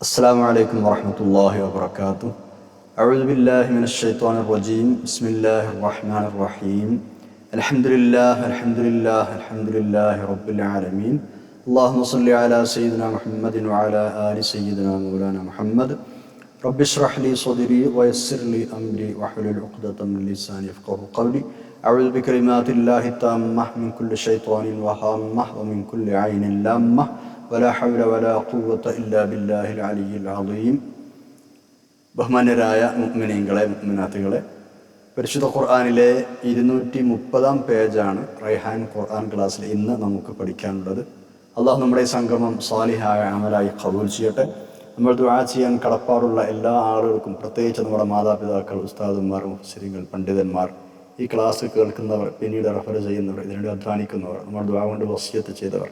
السلام عليكم ورحمة الله وبركاته. أعوذ بالله من الشيطان الرجيم. بسم الله الرحمن الرحيم. الحمد لله رب العالمين. اللهم صل على سيدنا محمد وعلى آل سيدنا مولانا محمد. رب اشرح لي صدري ويسر لي أمري واحلل عقدة من لساني يفقهوا قولي. أعوذ بكلمات الله التامة من كل شيطان وهامة ومن كل عين لامة ولا حول ولا قوة إلا بالله العلي العظيم. ബഹുമാന്യരായ മുഅ്മിനീങ്ങളെ മുഅ്മിനാത്തുകളെ, പരിശുദ്ധ ഖുർആനിലെ 230 പേജാണ് റൈഹാൻ ഖുർആൻ ക്ലാസ്സിൽ ഇന്ന് നമുക്ക് പഠിക്കാനുള്ളത്. അള്ളാഹു നമ്മുടെ ഈ സംഗമം സാലിഹായ അമലായി ഖബൂൽ ചെയ്യട്ടെ. നമ്മൾ ദുആ ചെയ്യാൻ കടപ്പാടുള്ള എല്ലാ ആളുകൾക്കും, പ്രത്യേകിച്ച് നമ്മുടെ മാതാപിതാക്കൾ, ഉസ്താദുമാർ, മുഫസ്സിറുകൾ, പണ്ഡിതന്മാർ, ഈ ക്ലാസ് കേൾക്കുന്നവർ, പിന്നീട് റഫർ ചെയ്യുന്നവർ, ഇതിനുവേണ്ടി അധ്വാനിക്കുന്നവർ, നമ്മൾ ദുആ കൊണ്ട് വസിയത്ത് ചെയ്തവർ,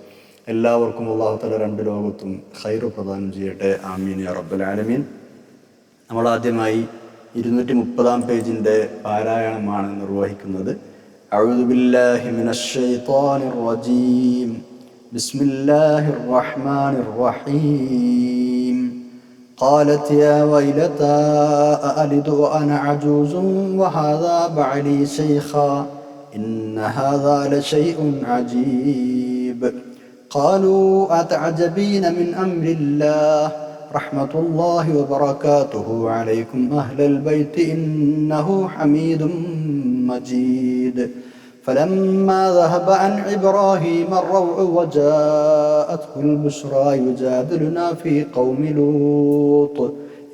എല്ലാവർക്കും അല്ലാഹു തആല രണ്ട് ലോകത്തും ഖൈർ പ്രദാനം ചെയ്യട്ടെ. ആമീൻ യാ റബ്ബൽ ആലമീൻ. നമ്മൾ ആദ്യമായി 230 പേജിൻ്റെ പാരായണമാണ് നിർവഹിക്കുന്നത്. അഊദു ബില്ലാഹി മിനശ് ശൈത്വാനിർ റജീം. ബിസ്മില്ലാഹിർ റഹ്മാനിർ റഹീം. قالت يا ويلتى أألد وأنا عجوز وهذا بعلي شيخا إن هذا لشيء عجيب. قالوا أتعجبين من أمر الله رحمة الله وبركاته عليكم أهل البيت إنه حميد مجيد. فلما ذهب عن إبراهيم الروع وجاءته البشرى يجادلنا في قوم لوط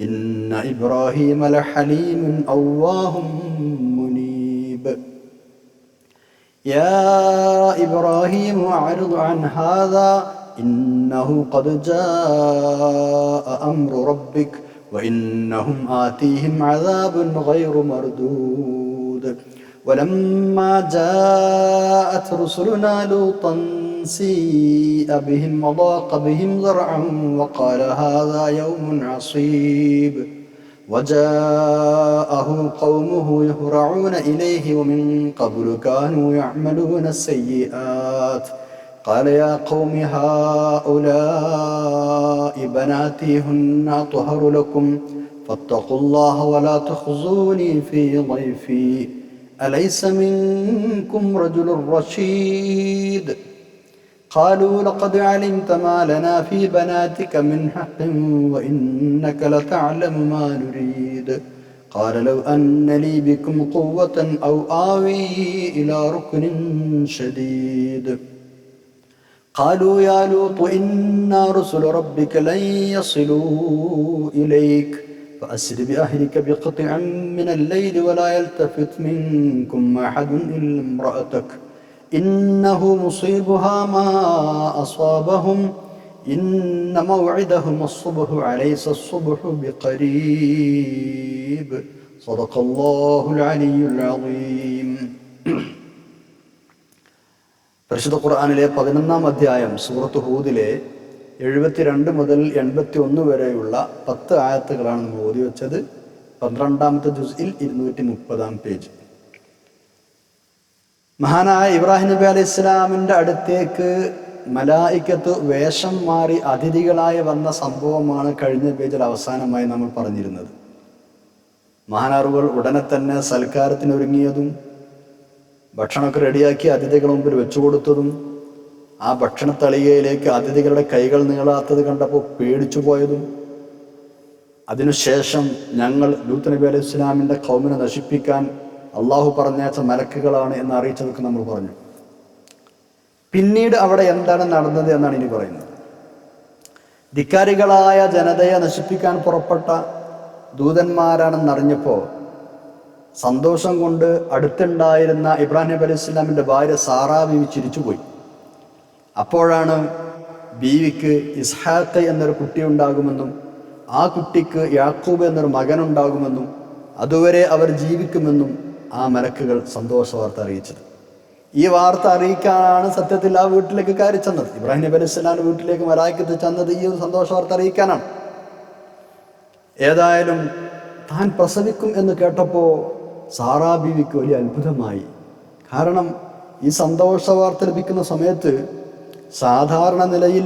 إن إبراهيم لحليم أواه منيب. يا إبراهيم أعرض عن هذا إنه قد جاء أمر ربك وإنهم آتيهم عذاب غير مردود. ولما جاءت رسلنا لوطا سيء بهم وضاق بهم ذرعا وقال هذا يوم عصيب. وجاءه قومه يهرعون إليه ومن قبل كانوا يعملون السيئات. قال يا قوم هؤلاء بناتي هن أطهر لكم فاتقوا الله ولا تخزوني في ضيفي أليس منكم رجل رشيد. قالوا لقد علمت ما لنا في بناتك من حق وإنك لتعلم ما نريد. قال لو أن لي بكم قوة أو آوي إلى ركن شديد. قالوا يا لوط إنا رسل ربك لن يصلوا إليك فأسر بأهلك بقطع من الليل ولا يلتفت منكم أحد إلا امرأتك إنه مصيبها ما أصابهم إن موعدهم الصبح أليس الصبح بقريب. صدق الله العلي العظيم. പരിശുദ്ധ ഖുർആനിലെ 11 അധ്യായം സൂറത്ത് ഹൂദിലെ 72 മുതൽ 81 വരെയുള്ള 10 ആയത്തുകളാണ് നമ്മൾ ഓതി വെച്ചത്. 12-ാമത്തെ ജുസ്ഇൽ 230 പേജ്. മഹാനായ ഇബ്രാഹിം നബി അലൈഹി ഇസ്ലാമിൻ്റെ അടുത്തേക്ക് മലായിക്കത്ത് വേഷം മാറി അതിഥികളായി വന്ന സംഭവമാണ് കഴിഞ്ഞ പേജിൽ അവസാനമായി നമ്മൾ പറഞ്ഞിരുന്നത്. മഹാനാറുകൾ ഉടനെ തന്നെ സൽക്കാരത്തിനൊരുങ്ങിയതും ഭക്ഷണമൊക്കെ റെഡിയാക്കി അതിഥികളുടെ മുമ്പിൽ വെച്ചു കൊടുത്തതും ആ ഭക്ഷണത്തളികയിലേക്ക് അതിഥികളുടെ കൈകൾ നീളാത്തത് കണ്ടപ്പോൾ പേടിച്ചു പോയതും അതിനുശേഷം ഞങ്ങൾ ലൂത്ത് നബി അലൈഹി ഇസ്ലാമിൻ്റെ ഖൗമിനെ നശിപ്പിക്കാൻ അള്ളാഹു പറഞ്ഞയച്ച മലക്കുകളാണ് എന്ന് അറിയിച്ചതൊക്കെ നമ്മൾ പറഞ്ഞു. പിന്നീട് അവിടെ എന്താണ് നടന്നത് എന്നാണ് ഇനി പറയുന്നത്. ധിക്കാരികളായ ജനതയെ നശിപ്പിക്കാൻ പുറപ്പെട്ട ദൂതന്മാരാണെന്നറിഞ്ഞപ്പോൾ സന്തോഷം കൊണ്ട് അടുത്തുണ്ടായിരുന്ന ഇബ്രാഹിം നബി അലൈഹി ഇസ്ലാമിൻ്റെ ഭാര്യ സാറാ ബീവി ചിരിച്ചുപോയി. അപ്പോഴാണ് ബീവിക്ക് ഇസ്ഹാഖ് എന്നൊരു കുട്ടി ഉണ്ടാകുമെന്നും ആ കുട്ടിക്ക് യാക്കൂബ് എന്നൊരു മകനുണ്ടാകുമെന്നും അതുവരെ അവർ ജീവിക്കുമെന്നും ആ മലക്കുകൾ സന്തോഷ വാർത്ത അറിയിച്ചത്. ഈ വാർത്ത അറിയിക്കാനാണ് സത്യത്തിൽ ആ വീട്ടിലേക്ക് കയറി ചെന്നത്. ഇബ്രാഹിം നബി അലൈഹി ഇസ്ലാമിൻ്റെ വീട്ടിലേക്ക് മലായിക്കത്ത് ചെന്നത് ഈ ഒരു സന്തോഷ വാർത്ത അറിയിക്കാനാണ്. ഏതായാലും താൻ പ്രസവിക്കും എന്ന് കേട്ടപ്പോൾ സാറാ ബീവിക്ക് വലിയ അത്ഭുതമായി. കാരണം ഈ സന്തോഷ വാർത്ത ലഭിക്കുന്ന സമയത്ത് സാധാരണ നിലയിൽ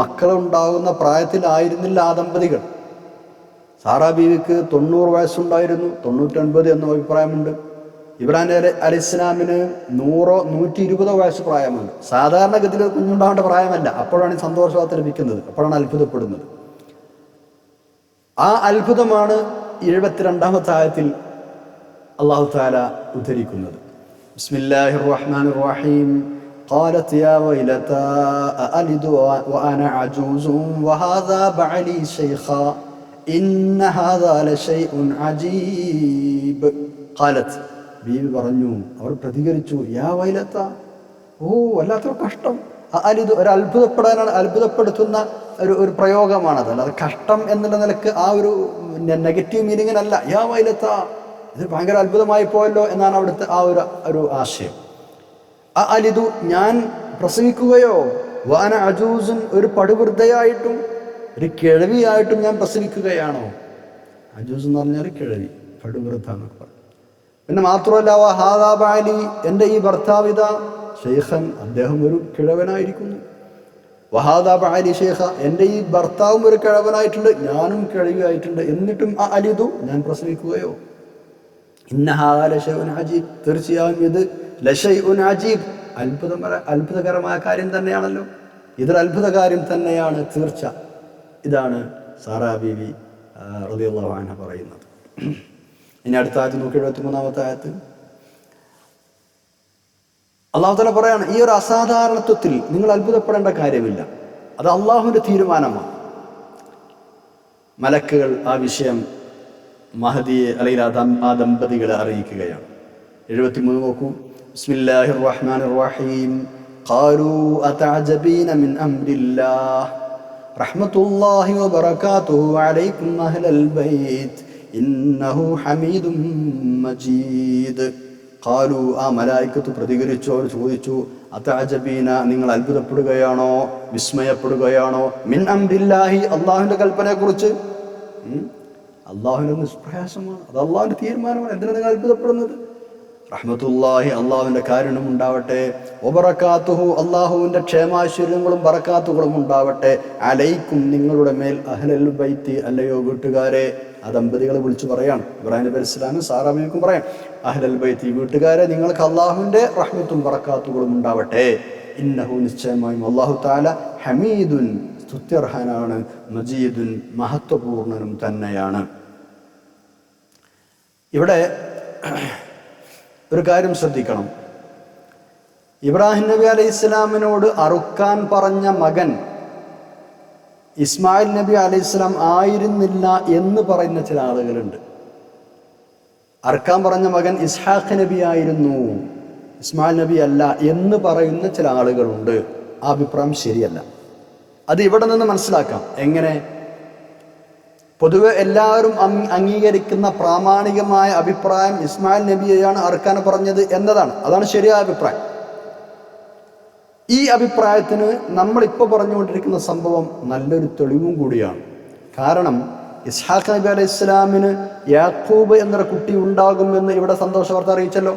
മക്കളുണ്ടാകുന്ന പ്രായത്തിലായിരുന്നില്ല ആ ദമ്പതികൾ. സാറാ ബീവിക്ക് 90 വയസ്സുണ്ടായിരുന്നു, 99 എന്ന അഭിപ്രായമുണ്ട്. ഇബ്രാഹിം അലൈഹിസ്സലാമിന് 100-120 വയസ്സ് പ്രായമുണ്ട്. സാധാരണഗതിയിൽ കുഞ്ഞുണ്ടാവേണ്ട പ്രായമല്ല. അപ്പോഴാണ് ഈ സന്തോഷവാർത്ത ലഭിക്കുന്നത്, അപ്പോഴാണ് അത്ഭുതപ്പെടുന്നത്. ആ അത്ഭുതമാണ് 72-ാമത്തെ ആയത്തിൽ അല്ലാഹു തആല ഉദ്ധരിക്കുന്നത്. ബിസ്മില്ലാഹിർ റഹ്മാനിർ റഹീം. قالت يا ويلتى أألد وأنا عجوز وهذا بعلي شيخا إن هذا لشيء عجيب. قالت ബീവി പറഞ്ഞു, അവർ പ്രതികരിച്ചു, യാ വൈലത്ത, ഓ വല്ലാത്തൊരു കഷ്ടം. അലിത് ഒരു അത്ഭുതപ്പെടുത്തുന്ന ഒരു പ്രയോഗമാണത്. അല്ലാതെ കഷ്ടം എന്നുള്ള നിലക്ക് ആ ഒരു നെഗറ്റീവ് മീനിങ്ങിനല്ല. യാ വൈലത്ത, ഇത് ഭയങ്കര അത്ഭുതമായി പോയല്ലോ എന്നാണ് അവിടുത്തെ ആ ഒരു ആശയം. അലിതു, ഞാൻ പ്രസവിക്കുകയോ, വാന അജൂസുൻ, ഒരു പടുവൃദ്ധയായിട്ടും ഒരു കിഴവിയായിട്ടും ഞാൻ പ്രസവിക്കുകയാണോ? അജൂസ് എന്ന് പറഞ്ഞാൽ കിഴവി, പടുവൃദ്ധ എന്നൊക്കെ പറഞ്ഞു. പിന്നെ മാത്രമല്ല, ഹാദാ ബാലി, എൻ്റെ ഈ ഭർത്താവിത ഷെയ്ഖൻ, അദ്ദേഹം ഒരു കിഴവനായിരിക്കുന്നു. വഹാദാ ബാലി ഷെയ്ഖ, എൻ്റെ ഈ ഭർത്താവും ഒരു കിഴവനായിട്ടുണ്ട്, ഞാനും കിഴവിയായിട്ടുണ്ട്. എന്നിട്ടും അലിതു, ഞാൻ പ്രസവിക്കുകയോ? ഇന്ന ഹാദാ ലശൈഉൻ അജീബ്, തീർച്ചയായും ഇത് ലശൈഉൻ അജീബ്, അത്ഭുതകരമായ കാര്യം തന്നെയാണല്ലോ. ഇതൊരു അത്ഭുത കാര്യം തന്നെയാണ്, തീർച്ച. ഇതാണ് സാറാ ബീവി റളിയല്ലാഹു അൻഹ പറയുന്നത്. ഇനി അടുത്ത ആയത്ത് നോക്കി, 73-ാമത്തെ ആയത്ത്. അല്ലാഹു തആല പറയാണ്, ഈ ഒരു അസാധാരണത്വത്തിൽ നിങ്ങൾ അത്ഭുതപ്പെടേണ്ട കാര്യമില്ല, അത് അള്ളാഹുവിൻ്റെ തീരുമാനമാണ്. മലക്കുകൾ ആ വിഷയം മഹദിയെ അല്ലെങ്കിൽ ആ ദമ്പതികളെ അറിയിക്കുകയാണ്. 73 നോക്കൂ. ബിസ്മില്ലാഹിർ റഹ്മാനിർ റഹീം. ഖാലൂ അതഅജബീന മിൻ അംരില്ലാഹ് റഹ്മത്തുള്ളാഹി വബറകാതുഹു അലൈക്കും അഹ്ലൽ ബൈത്ത് ഇന്നഹു ഹമീദും മജീദ്. ഖാലൂ, ആ മലായികത്ത് പ്രതികരിച്ചു, അവർ ചോദിച്ചു, അതഅജബീന, നിങ്ങൾ അത്ഭുതപ്പെടുകയാണോ, വിസ്മയപ്പെടുകയാണോ, മിൻ അംരില്ലാഹി, അള്ളാഹുവിൻ്റെ കൽപ്പനയെക്കുറിച്ച്. അള്ളാഹുവിൻ്റെ നിഷ്പ്രയാസമാണ്, അത് അള്ളാഹുവിൻ്റെ തീരുമാനമാണ്. എന്തിനാണ് നിങ്ങൾ അത്ഭുതപ്പെടുന്നത്? റഹ്മത്തുള്ളാഹി, അള്ളാഹുവിൻ്റെ കാരുണ്യം ഉണ്ടാവട്ടെ, വബറകാതുഹു, അള്ളാഹുവിൻ്റെ ക്ഷേമാശ്വര്യങ്ങളും ബറകാത്തുകളും ഉണ്ടാവട്ടെ, അലൈക്കും, നിങ്ങളുടെ മേൽ, അഹ്ലൽ ബൈത്തി, അല്ലയോ വീട്ടുകാരെ. ആ ദമ്പതികളെ വിളിച്ചു പറയാണ്, ഇബ്രാഹിം നബി അലൈഹിസ്സലാമും സാറാ ബീവിക്കും പറയാം, അഹ്ലൽ ബൈത്തി, വീട്ടുകാരെ, നിങ്ങൾക്ക് അള്ളാഹുവിൻ്റെ റഹ്മത്തും ബറകാത്തുകളും ഉണ്ടാവട്ടെ. ഇന്നഹു, നിശ്ചയമായും അല്ലാഹു തആല, ഹമീദുൻ, സ്തുത്യർഹനാണ്, മജീദുൻ, മഹത്വപൂർണനും തന്നെയാണ്. ഇവിടെ ഒരു കാര്യം ശ്രദ്ധിക്കണം. ഇബ്രാഹിം നബി അലൈഹിസ്സലാമിനോട് അറുക്കാൻ പറഞ്ഞ മകൻ ഇസ്മായിൽ നബി അലൈഹിസ്സലാം ആയിരുന്നില്ല എന്ന് പറയുന്ന ചില ആളുകളുണ്ട്. അറുക്കാൻ പറഞ്ഞ മകൻ ഇസ്ഹാഖ് നബി ആയിരുന്നു, ഇസ്മായിൽ നബി അല്ല എന്ന് പറയുന്ന ചില ആളുകളുണ്ട്. ആ അഭിപ്രായം ശരിയല്ല. അത് ഇവിടെ നിന്ന് മനസ്സിലാക്കാം. എങ്ങനെ? പൊതുവെ എല്ലാവരും അംഗീകരിക്കുന്ന പ്രാമാണികമായ അഭിപ്രായം ഇസ്മായിൽ നബിയെയാണ് അറുക്കാൻ പറഞ്ഞത് എന്നതാണ്. അതാണ് ശരിയായ അഭിപ്രായം. ഈ അഭിപ്രായത്തിന് നമ്മളിപ്പോൾ പറഞ്ഞുകൊണ്ടിരിക്കുന്ന സംഭവം നല്ലൊരു തെളിവും കൂടിയാണ്. കാരണം ഇസ്ഹാഖ് നബി അലൈഹി ഇസ്ലാമിന് യാക്കൂബ് എന്നൊരു കുട്ടി ഉണ്ടാകുമെന്ന് ഇവിടെ സന്തോഷവാർത്ത അറിയിച്ചല്ലോ,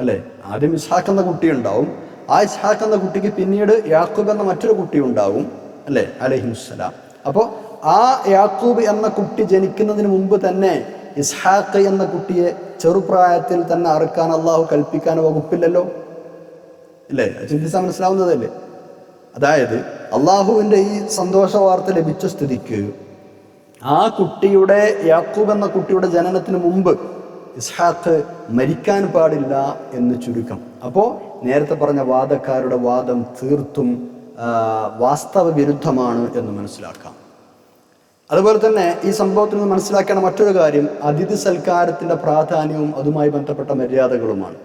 അല്ലേ? ആദ്യം ഇസ്ഹാഖ് എന്ന കുട്ടി ഉണ്ടാവും. ആ ഇസ്ഹാഖ് എന്ന കുട്ടിക്ക് പിന്നീട് യാക്കൂബ് എന്ന മറ്റൊരു കുട്ടി ഉണ്ടാവും, അല്ലേ, അലൈഹിസ്സലാം. അപ്പോൾ ആ യാക്കൂബ് എന്ന കുട്ടി ജനിക്കുന്നതിന് മുമ്പ് തന്നെ ഇസ്ഹാഖ് എന്ന കുട്ടിയെ ചെറുപ്രായത്തിൽ തന്നെ അറുക്കാൻ അള്ളാഹു കൽപ്പിക്കാൻ വകുപ്പില്ലല്ലോ, ഇല്ലേ? ചിന്തിച്ചാൽ മനസ്സിലാവുന്നതല്ലേ? അതായത് അള്ളാഹുവിൻ്റെ ഈ സന്തോഷ വാർത്ത ലഭിച്ച സ്ഥിതിക്ക് ആ കുട്ടിയുടെ, യാക്കൂബ് എന്ന കുട്ടിയുടെ ജനനത്തിന് മുമ്പ് ഇസ്ഹാഖ് മരിക്കാൻ പാടില്ല എന്ന് ചുരുക്കം. അപ്പോൾ നേരത്തെ പറഞ്ഞ വാദക്കാരുടെ വാദം തീർത്തും വാസ്തവ വിരുദ്ധമാണ് എന്ന് മനസ്സിലാക്കാം. അതുപോലെ തന്നെ ഈ സംഭവത്തിൽ നിന്ന് മനസ്സിലാക്കേണ്ട മറ്റൊരു കാര്യം അതിഥി സൽക്കാരത്തിൻ്റെ പ്രാധാന്യവും അതുമായി ബന്ധപ്പെട്ട മര്യാദകളുമാണ്.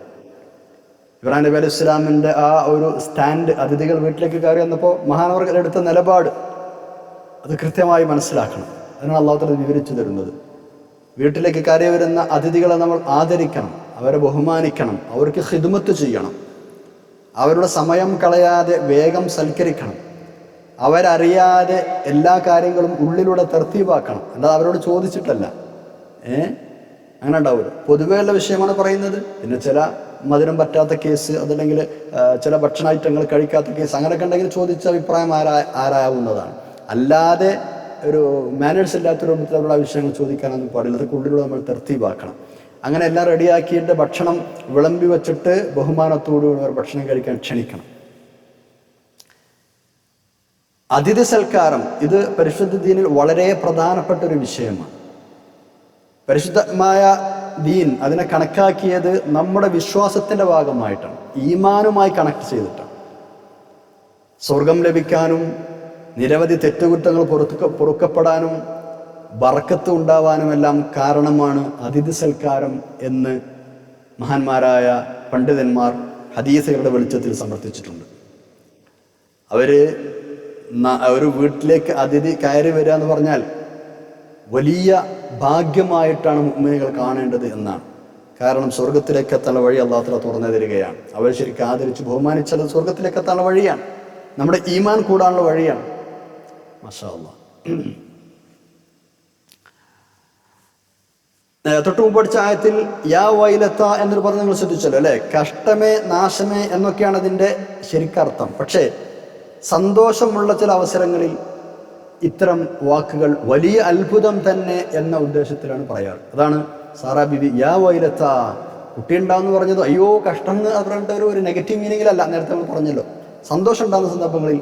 ഇബ്രാഹിം നബി അലൈഹി ഇസ്ലാമിൻ്റെ ആ ഒരു സ്റ്റാൻഡ്, അതിഥികൾ വീട്ടിലേക്ക് കയറി വന്നപ്പോൾ മഹാനവർകൾ എടുത്ത നിലപാട് അത് കൃത്യമായി മനസ്സിലാക്കണം. അതിനാണ് അള്ളാഹു തആല വിവരിച്ചു തരുന്നത്. വീട്ടിലേക്ക് കയറി വരുന്ന അതിഥികളെ നമ്മൾ ആദരിക്കണം, അവരെ ബഹുമാനിക്കണം, അവർക്ക് ഖിദ്മത്ത് ചെയ്യണം, അവരുടെ സമയം കളയാതെ വേഗം സൽക്കരിക്കണം, അവരറിയാതെ എല്ലാ കാര്യങ്ങളും ഉള്ളിലൂടെ തർത്തീബാക്കണം. അല്ലാതെ അവരോട് ചോദിച്ചിട്ടല്ല. അങ്ങനെ ഉണ്ടാവില്ല. പൊതുവെയുള്ള വിഷയമാണ് പറയുന്നത്. പിന്നെ ചില മധുരം പറ്റാത്ത കേസ്, അതല്ലെങ്കിൽ ചില ഭക്ഷണ ഐറ്റങ്ങൾ കഴിക്കാത്ത കേസ്, അങ്ങനെയൊക്കെ ഉണ്ടെങ്കിൽ ചോദിച്ച അഭിപ്രായം ആരാവുന്നതാണ്. അല്ലാതെ ഒരു മാനേഴ്സ് ഇല്ലാത്തൊരു രൂപത്തിലുള്ള വിഷയങ്ങൾ ചോദിക്കാനൊന്നും പാടില്ല. അതൊക്കെ ഉള്ളിലൂടെ നമ്മൾ തർത്തീബാക്കണം. അങ്ങനെ എല്ലാം റെഡിയാക്കിയിട്ട് ഭക്ഷണം വിളമ്പി വെച്ചിട്ട് ബഹുമാനത്തോടുകൂടി ഭക്ഷണം കഴിക്കാൻ ക്ഷണിക്കണം. അതിഥി സൽക്കാരം ഇത് പരിശുദ്ധ ദീനിൽ വളരെ പ്രധാനപ്പെട്ട ഒരു വിഷയമാണ്. പരിശുദ്ധമായ ദീൻ അതിനെ കണക്കാക്കിയത് നമ്മുടെ വിശ്വാസത്തിൻ്റെ ഭാഗമായിട്ടാണ്, ഈമാനുമായി കണക്ട് ചെയ്തിട്ടാണ്. സ്വർഗം ലഭിക്കാനും നിരവധി തെറ്റുകുറ്റങ്ങൾ പൊറുക്കപ്പെടാനും ബർക്കത്ത് ഉണ്ടാവാനുമെല്ലാം കാരണമാണ് അതിഥി സൽക്കാരം എന്ന് മഹാന്മാരായ പണ്ഡിതന്മാർ ഹദീസുകളുടെ വെളിച്ചത്തിൽ സമർത്ഥിച്ചിട്ടുണ്ട്. ഒരു വീട്ടിലേക്ക് അതിഥി കയറി വരിക എന്ന് പറഞ്ഞാൽ വലിയ ഭാഗ്യമായിട്ടാണ് മുഅ്മിനീങ്ങൾ കാണേണ്ടത് എന്നാണ്. കാരണം സ്വർഗത്തിലേക്ക് എത്താനുള്ള വഴി അല്ലാഹു തആല തുറന്നു തരികയാണ്. അവർ ശരിക്കും ആദരിച്ച് ബഹുമാനിച്ചത് സ്വർഗത്തിലേക്ക് എത്താനുള്ള വഴിയാണ്, നമ്മുടെ ഈമാൻ കൂടാനുള്ള വഴിയാണ്. മാഷാ അല്ലാഹ്. തൊട്ട് മുമ്പ് പഠിച്ച ആയത്തിൽ യാ വൈലത്ത എന്നൊരു പറഞ്ഞ് നിങ്ങൾ ശ്രദ്ധിച്ചല്ലോ അല്ലെ? കഷ്ടമേ നാശമേ എന്നൊക്കെയാണ് അതിൻ്റെ ശരിക്കർത്ഥം. പക്ഷേ സന്തോഷമുള്ള ചില അവസരങ്ങളിൽ ഇത്തരം വാക്കുകൾ വലിയ അത്ഭുതം തന്നെ എന്ന ഉദ്ദേശത്തിലാണ് പറയാറ്. അതാണ് സാറാ ബിബി യാ വൈലത്ത, കുട്ടി ഉണ്ടാവെന്ന് പറഞ്ഞത് അയ്യോ കഷ്ടം എന്ന് പറഞ്ഞിട്ട് ഒരു നെഗറ്റീവ് മീനിങ്ങിലല്ല. നേരത്തെ നമ്മൾ പറഞ്ഞല്ലോ, സന്തോഷം ഉണ്ടാകുന്ന സന്ദർഭങ്ങളിൽ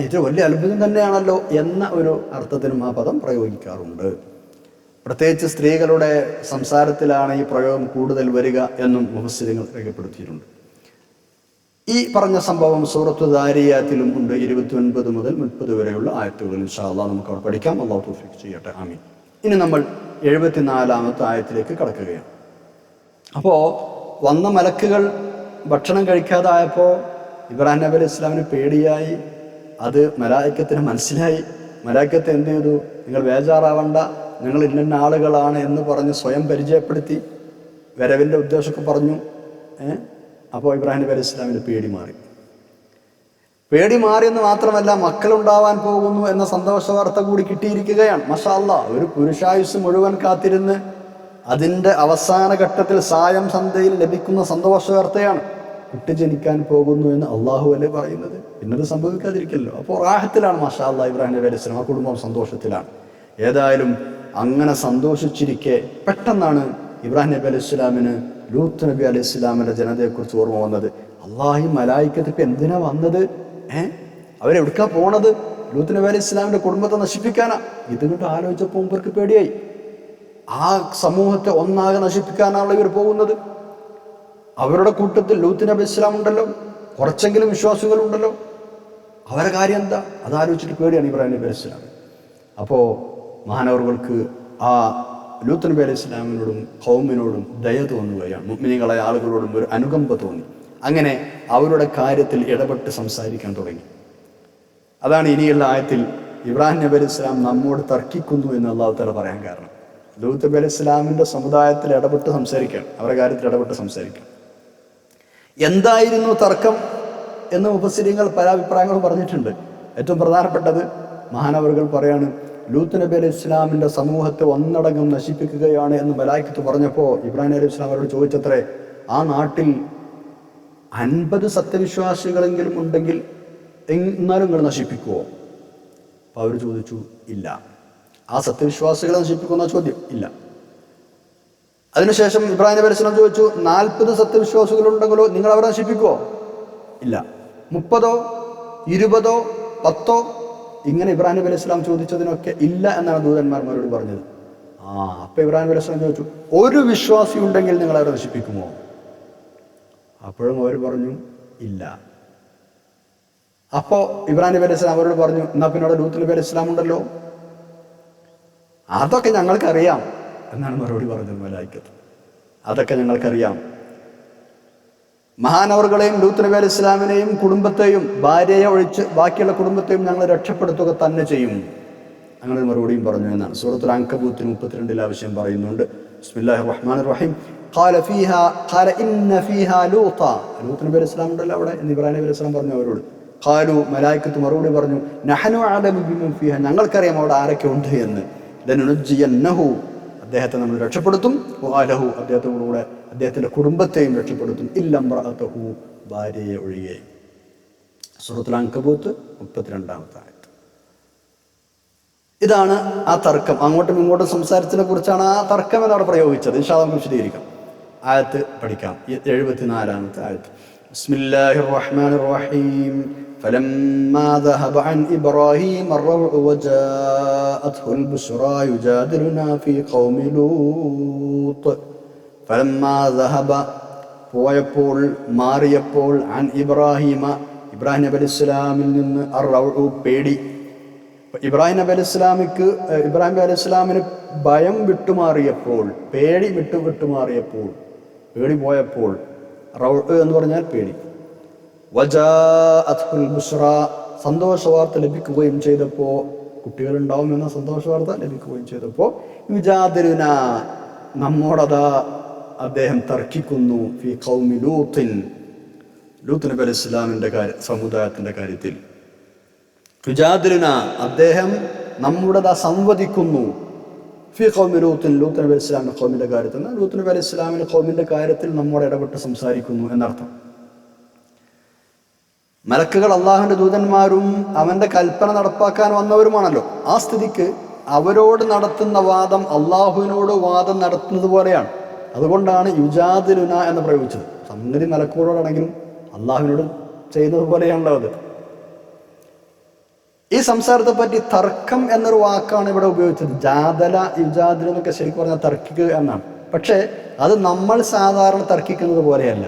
ഇത് വലിയ അത്ഭുതം തന്നെയാണല്ലോ എന്ന ഒരു അർത്ഥത്തിനും ആ പദം പ്രയോഗിക്കാറുണ്ട്. പ്രത്യേകിച്ച് സ്ത്രീകളുടെ സംസാരത്തിലാണ് ഈ പ്രയോഗം കൂടുതൽ വരിക എന്നും മുഫസ്സിറുകൾ രേഖപ്പെടുത്തിയിട്ടുണ്ട്. ഈ പറഞ്ഞ സംഭവം സൂറത്തു ദാരിയാത്തിലും ഉണ്ട്. 29 മുതൽ 30 വരെയുള്ള ആയത്തുകൾ ഇൻഷാ അല്ലാഹ് നമുക്ക് അവിടെ പഠിക്കാം. അല്ലാഹു തൗഫീഖ് ചെയ്യട്ടെ, ആമീൻ. ഇനി നമ്മൾ 74-ാമത്തെ ആയത്തിലേക്ക് കടക്കുകയാണ്. അപ്പോൾ വന്ന മലക്കുകൾ ഭക്ഷണം കഴിക്കാതായപ്പോൾ ഇബ്രാഹിം നബി അലൈഹി ഇസ്ലാമിന് പേടിയായി. അത് മലായിക്കത്തിന് മനസ്സിലായി. മലായിക്കത്ത് എന്ത് ചെയ്തു? നിങ്ങൾ ബേജാറാവണ്ട, നിങ്ങൾ ഇന്ന ആളുകളാണ് എന്ന് പറഞ്ഞ് സ്വയം പരിചയപ്പെടുത്തി വരവിൻ്റെ ഉദ്ദേശമൊക്കെ പറഞ്ഞു. അപ്പോൾ ഇബ്രാഹിം നബി അലൈഹി ഇസ്ലാമിന് പേടി മാറിയെന്ന് മാത്രമല്ല, മക്കളുണ്ടാവാൻ പോകുന്നു എന്ന സന്തോഷ വാർത്ത കൂടി കിട്ടിയിരിക്കുകയാണ്. മാഷാ അല്ലാഹ്. ഒരു പുരുഷായുസ് മുഴുവൻ കാത്തിരുന്ന് അതിൻ്റെ അവസാന ഘട്ടത്തിൽ സായം സന്ധ്യയിൽ ലഭിക്കുന്ന സന്തോഷ വാർത്തയാണ് കുട്ടി ജനിക്കാൻ പോകുന്നു എന്ന് അള്ളാഹു അല്ലേ പറയുന്നത്. പിന്നത് സംഭവിക്കാതിരിക്കല്ലോ. അപ്പോൾ റാഹത്തിലാണ് മാഷാ അല്ലാഹ് ഇബ്രാഹിം നബി അലൈഹി ഇസ്ലാം, ആ കുടുംബം സന്തോഷത്തിലാണ്. ഏതായാലും അങ്ങനെ സന്തോഷിച്ചിരിക്കെ പെട്ടെന്നാണ് ഇബ്രാഹിം നബി അലൈഹി ഇസ്ലാമിന് ലൂത്ത് നബി അലൈഹി ഇസ്ലാമിൻ്റെ ജനതയെക്കുറിച്ച് ഓർമ്മ വന്നത്. അള്ളാഹി മലായിക്കത്ത് ഇപ്പം എന്തിനാ വന്നത്? അവരെവിടുക്കാ പോണത്? ലൂത്ത് നബി അലൈഹി ഇസ്ലാമിൻ്റെ കുടുംബത്തെ നശിപ്പിക്കാനാ. ഇതുകൊണ്ട് ആലോചിച്ചപ്പോൾ ഇവർക്ക് പേടിയായി. ആ സമൂഹത്തെ ഒന്നാകെ നശിപ്പിക്കാനാണല്ലോ ഇവർ പോകുന്നത്. അവരുടെ കൂട്ടത്തിൽ ലൂത്ത് നബി ഇസ്ലാം ഉണ്ടല്ലോ, കുറച്ചെങ്കിലും വിശ്വാസികളുണ്ടല്ലോ. അവരുടെ കാര്യം എന്താ? അതാലോചിച്ചിട്ട് പേടിയാണ് ഇബ്രാഹിം നബി അലൈഹി ഇസ്ലാം. അപ്പോൾ മഹാനവറുകൾക്ക് ആ ലൂത്ത് നബി അലൈഹി ഇസ്ലാമിനോടും ഖൗമിനോടും ദയ തോന്നുകയാണ്. മുഅ്മിനീങ്ങളായ ആളുകളോടും ഒരു അനുകമ്പ തോന്നി. അങ്ങനെ അവരുടെ കാര്യത്തിൽ ഇടപെട്ട് സംസാരിക്കാൻ തുടങ്ങി. അതാണ് ഇനിയുള്ള ആയത്തിൽ ഇബ്രാഹിം നബി അലൈഹി ഇസ്ലാം നമ്മോട് തർക്കിക്കുന്നു എന്ന് അല്ലാഹു തആല പറയാൻ കാരണം. ലൂത്ത് നബി അലൈഹി ഇസ്ലാമിൻ്റെ സമുദായത്തിൽ ഇടപെട്ട് സംസാരിക്കാൻ, അവരുടെ കാര്യത്തിൽ ഇടപെട്ട് സംസാരിക്കാൻ. എന്തായിരുന്നു തർക്കം എന്ന് മുഫസ്സിരീങ്ങൾ പല അഭിപ്രായങ്ങളും പറഞ്ഞിട്ടുണ്ട്. ഏറ്റവും പ്രധാനപ്പെട്ടത് മഹാനവറുകൾ പറയാണ്, ലൂത്ത് നബി അലൈഹി ഇസ്ലാമിൻ്റെ സമൂഹത്തെ ഒന്നടങ്കം നശിപ്പിക്കുകയാണ് എന്ന് മലായിക്കത്ത് പറഞ്ഞപ്പോൾ ഇബ്രാഹിം അലൈഹി ഇസ്ലാം അവരോട് ചോദിച്ചത്രേ, ആ നാട്ടിൽ 50 സത്യവിശ്വാസികളെങ്കിലും ഉണ്ടെങ്കിൽ എന്നാലും നിങ്ങൾ നശിപ്പിക്കുമോ? അപ്പോൾ അവർ ചോദിച്ചു, ഇല്ല. ആ സത്യവിശ്വാസികളെ നശിപ്പിക്കുന്ന ചോദ്യം ഇല്ല. അതിനുശേഷം ഇബ്രാഹിം നബി അലൈഹി ഇസ്ലാം ചോദിച്ചു, 40 സത്യവിശ്വാസികളുണ്ടെങ്കിലോ നിങ്ങൾ അവരെ നശിപ്പിക്കുമോ? ഇല്ല. 30, 20, 10 ഇങ്ങനെ ഇബ്രാഹിം നബി അലൈഹി ഇസ്ലാം ചോദിച്ചതിനൊക്കെ ഇല്ല എന്നാണ് ദൂതന്മാർ മറുപടി പറഞ്ഞത്. അപ്പോൾ ഇബ്രാഹിം നബി അലൈഹി ഇസ്ലാം ചോദിച്ചു, ഒരു വിശ്വാസി ഉണ്ടെങ്കിൽ നിങ്ങൾ അവരെ നശിപ്പിക്കുമോ? അപ്പോഴും അവർ പറഞ്ഞു ഇല്ല. അപ്പോൾ ഇബ്രാഹിം നബി അലൈഹി ഇസ്ലാം അവരോട് പറഞ്ഞു, എന്നാ പിന്നെ അവിടെ ലൂത്ത് നബി അലൈഹി ഇസ്ലാം ഉണ്ടല്ലോ, അതൊക്കെ ഞങ്ങൾക്കറിയാം എന്നാണ് മറുപടി പറഞ്ഞത് മലായിക്കത്ത്. അതൊക്കെ ഞങ്ങൾക്കറിയാം. മഹാനവറുകളെയും ലൂത്ത് നബി അലൈഹി ഇസ്ലാമിനെയും കുടുംബത്തെയും ഭാര്യയെ ഒഴിച്ച് ബാക്കിയുള്ള കുടുംബത്തെയും ഞങ്ങൾ രക്ഷപ്പെടുത്തുക തന്നെ ചെയ്യും. അങ്ങനെ മറുപടിയും പറഞ്ഞു എന്നാണ് സൂറത്തുൽ അൻകബൂത്ത് 32 ആവശ്യം പറയുന്നുണ്ട്. ബിസ്മില്ലാഹിർ റഹ്മാനിർ റഹീം. ഖാല ഇന്ന ഫീഹാ ലൂത്ത. ലൂത്ത് നബി അലൈഹി ഇസ്ലാം ഉണ്ടല്ലോ അവിടെ എന്ന് ഇബ്രാഹിം നബി അലൈഹി ഇസ്ലാം പറഞ്ഞു അവരോട്. ഖാലു, മലായിക്കത്ത് മറുപടി പറഞ്ഞു, നഹ്നു അഅലമു ബിമൻ ഫീഹാ, ഞങ്ങൾക്കറിയാം അവിടെ ആരൊക്കെ ഉണ്ട് എന്ന്. ലനുനജ്ജിയന്നഹു, അദ്ദേഹത്തെ നമ്മൾ രക്ഷപ്പെടുത്തും. വഅലഹു, അദ്ദേഹത്തോടുകൂടെ അദ്ദേഹത്തിൻ്റെ കുടുംബത്തെയും രക്ഷപ്പെടുത്തും. ഇല്ലംറഅതഹു, ഭാര്യയെ ഒഴികെ. സൂറത്തുൽ അൻകബൂത്ത് 32-ാമത്തെ ആയത്ത്. ഇതാണ് ആ തർക്കം. അങ്ങോട്ടും ഇങ്ങോട്ടും സംസാരത്തിനെ കുറിച്ചാണ് ആ തർക്കം എന്നവിടെ പ്രയോഗിച്ചത്. ഇൻഷാ അല്ലാഹ് നമുക്ക് വിശദീകരിക്കാം. ആയത്ത് പഠിക്കാം. 74-ാമത്തെ ആയത്ത്. ബിസ്മില്ലാഹിർ റഹ്മാനിർ റഹീം. فلما ذهب عن إبراهيم الروع وجاءته البشرى يجادلنا في قوم لوط. فلما ذهب, പോയപ്പോൾ, മാറിയപ്പോൾ, അൻ ഇബ്രാഹിം നബി അലൈഹി ഇസ്ലാമിൽ നിന്ന് അർറൗഉ, പേടി. ഇബ്രാഹിം നബി അലൈഹി ഇസ്ലാമിന് ഭയം വിട്ടുമാറിയപ്പോൾ, പേടി വിട്ടുമാറിയപ്പോൾ, പേടി പോയപ്പോൾ, റൗഉ എന്ന് പറഞ്ഞാൽ പേടി. വജാഅത്ഹുൽ ബുശ്റ, സന്തോഷവാർത്ത ലഭിക്കുകയും ചെയ്തപ്പോൾ, കുട്ടികളുണ്ടാവുമെന്ന സന്തോഷവാർത്ത ലഭിക്കുകയും ചെയ്തപ്പോൾ, യുജാദിലുന, നമ്മോടതാ അദ്ദേഹം തർക്കിക്കുന്നു, ഫി ഖൗമി ലൂത്തിൻ, ലൂത്ത് നബി അലൈഹി ഇസ്ലാമിൻ്റെ സമുദായത്തിൻ്റെ കാര്യത്തിൽ. യുജാദിലുന, അദ്ദേഹം നമ്മുടേതാ സംവദിക്കുന്നു, ഫി ഖൗമി ലൂത്തിൻ, ലൂത്ത് നബി അലൈഹി ഇസ്ലാമിൻ്റെ ഖൗമിൻ്റെ കാര്യത്തിൽ, ലൂത്ത് നബി അലൈഹി ഇസ്ലാമിൻ്റെ ഖൗമിൻ്റെ കാര്യത്തിൽ നമ്മോട് ഇടപെട്ട് സംസാരിക്കുന്നു എന്നർത്ഥം. മലക്കുകൾ അള്ളാഹുവിൻ്റെ ദൂതന്മാരും അവൻ്റെ കൽപ്പന നടപ്പാക്കാൻ വന്നവരുമാണല്ലോ. ആ സ്ഥിതിക്ക് അവരോട് നടത്തുന്ന വാദം അള്ളാഹുവിനോട് വാദം നടത്തുന്നത് പോലെയാണ്. അതുകൊണ്ടാണ് യുജാദിലുന എന്ന് പ്രയോഗിച്ചത്. സംഗതി മലക്കുകളോടാണെങ്കിലും അള്ളാഹുവിനോട് ചെയ്യുന്നത് പോലെയാണല്ലോ അത്. ഈ സംസാരത്തെ പറ്റി തർക്കം എന്നൊരു വാക്കാണ് ഇവിടെ ഉപയോഗിച്ചത്. ജാദല, യുജാദിലു എന്നൊക്കെ ശരിക്കും പറഞ്ഞാൽ തർക്കിക്കുക എന്നാണ്. പക്ഷേ അത് നമ്മൾ സാധാരണ തർക്കിക്കുന്നത് പോലെയല്ല.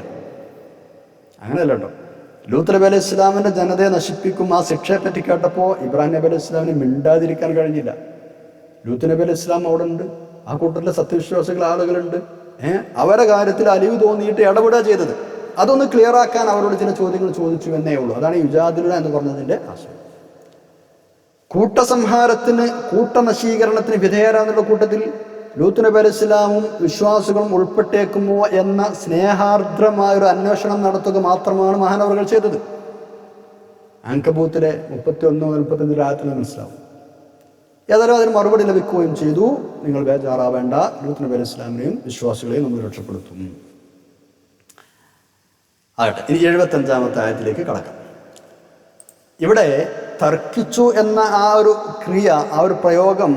അങ്ങനെയല്ല കേട്ടോ. ലൂത്ത് നബി അലൈഹി ഇസ്ലാമിൻ്റെ ജനതയെ നശിപ്പിക്കും ആ ശിക്ഷയെ പറ്റി കേട്ടപ്പോൾ ഇബ്രാഹിം നബി അലൈഹി ഇസ്ലാമിന് മിണ്ടാതിരിക്കാൻ കഴിഞ്ഞില്ല. ലൂത്ത് നബി അലൈഹി ഇസ്ലാം അവിടെ ഉണ്ട്, ആ കൂട്ടത്തിലെ സത്യവിശ്വാസികൾ ആളുകളുണ്ട്. അവരുടെ കാര്യത്തിൽ അലിവ് തോന്നിയിട്ട് ഇടപെടുക ചെയ്തത്. അതൊന്ന് ക്ലിയർ ആക്കാൻ അവരോട് ചില ചോദ്യങ്ങൾ ചോദിച്ചു എന്നേ ഉള്ളൂ. അതാണ് യുജാദിലുന എന്ന് പറഞ്ഞതിൻ്റെ ആശയം. കൂട്ടസംഹാരത്തിന്, കൂട്ടനശീകരണത്തിന് വിധേയരാന്നുള്ള കൂട്ടത്തിൽ ലൂത്ത് നബി അലൈഹി ഇസ്ലാമും വിശ്വാസികളും ഉൾപ്പെട്ടേക്കുമോ എന്ന സ്നേഹാർദ്രമായൊരു അന്വേഷണം നടത്തുക മാത്രമാണ് മഹാനവറുകൾ ചെയ്തത്. അൻകബൂത്തിലെ 31-35 ആയത്തിൽ മനസ്സിലാവും. ഏതായാലും അതിന് മറുപടി ലഭിക്കുകയും ചെയ്തു. നിങ്ങൾ ബേജാറാവേണ്ട, ലൂത്ത് നബി അലൈഹി ഇസ്ലാമിനെയും വിശ്വാസികളെയും നമ്മൾ രക്ഷപ്പെടുത്തും. ആകട്ടെ, ഇനി 75-ാമത്തെ ആയത്തിലേക്ക് കടക്കാം. ഇവിടെ തർക്കിച്ചു എന്ന ആ ഒരു ക്രിയ, ആ ഒരു പ്രയോഗം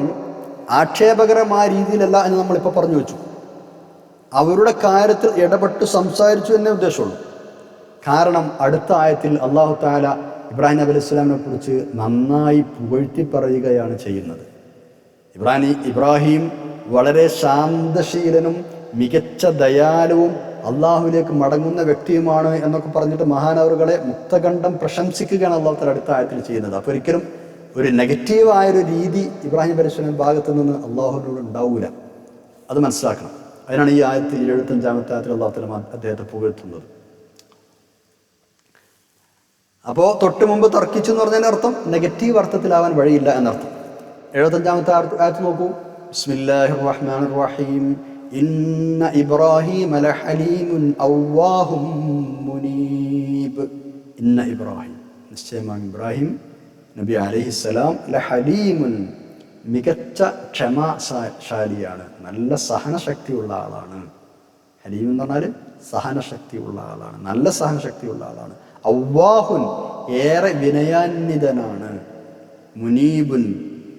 ആക്ഷേപകരമായ രീതിയിലല്ല എന്ന് നമ്മളിപ്പോൾ പറഞ്ഞു വെച്ചു. അവരുടെ കാര്യത്തിൽ ഇടപെട്ട് സംസാരിച്ചു എന്നേ ഉദ്ദേശമുള്ളൂ. കാരണം അടുത്ത ആയത്തിൽ അല്ലാഹു തആല ഇബ്രാഹിം നബി അലൈഹി ഇസ്ലാമിനെ കുറിച്ച് നന്നായി പുകഴ്ത്തി പറയുകയാണ് ചെയ്യുന്നത്. ഇബ്രാഹിം വളരെ ശാന്തശീലനും മികച്ച ദയാലുവും അള്ളാഹുവിലേക്ക് മടങ്ങുന്ന വ്യക്തിയുമാണ് എന്നൊക്കെ പറഞ്ഞിട്ട് മഹാനവറുകളെ മുക്തകണ്ഠം പ്രശംസിക്കുകയാണ് അല്ലാഹു തആല അടുത്ത ആയത്തിൽ ചെയ്യുന്നത്. അപ്പോൾ ഒരിക്കലും ഒരു നെഗറ്റീവായൊരു രീതി ഇബ്രാഹിം നബി അലൈഹി സ്വലാം ഭാഗത്തു നിന്ന് അള്ളാഹുവിനോട് ഉണ്ടാവില്ല. അത് മനസ്സിലാക്കണം. അതിനാണ് ഈ ആയത്തിൽ 75-ാമത്തെ ആയത്തിൽ അല്ലാഹു തആല അദ്ദേഹത്തെ പുകഴ്ത്തുന്നത്. അപ്പോൾ തൊട്ട് മുമ്പ് തർക്കിച്ചു എന്ന് പറഞ്ഞതിൻ്റെ അർത്ഥം നെഗറ്റീവ് അർത്ഥത്തിലാവാൻ വഴിയില്ല എന്നർത്ഥം. 75-ാമത്തെ ആയത്ത് നോക്കൂ. ബിസ്മില്ലാഹിർ റഹ്മാനിർ റഹീം. ഇന്ന ഇബ്രാഹീമ ലഹലീമുൻ അവ്വാഹും മുനീബ്. ഇന്ന ഇബ്രാഹിം, നിശ്ചയമായും ഇബ്രാഹിം നബി അലൈഹിസ്സലാം ലഹലീമുൻ, മികച്ച ക്ഷമാശാലിയാണ്, നല്ല സഹനശക്തിയുള്ള ആളാണ്. ഹലീം എന്ന് പറഞ്ഞാൽ സഹനശക്തിയുള്ള ആളാണ്, നല്ല സഹനശക്തിയുള്ള ആളാണ്. അവ്വാഹുൻ, ഏറെ വിനയാന്വിതനാണ്. മുനീബുൻ,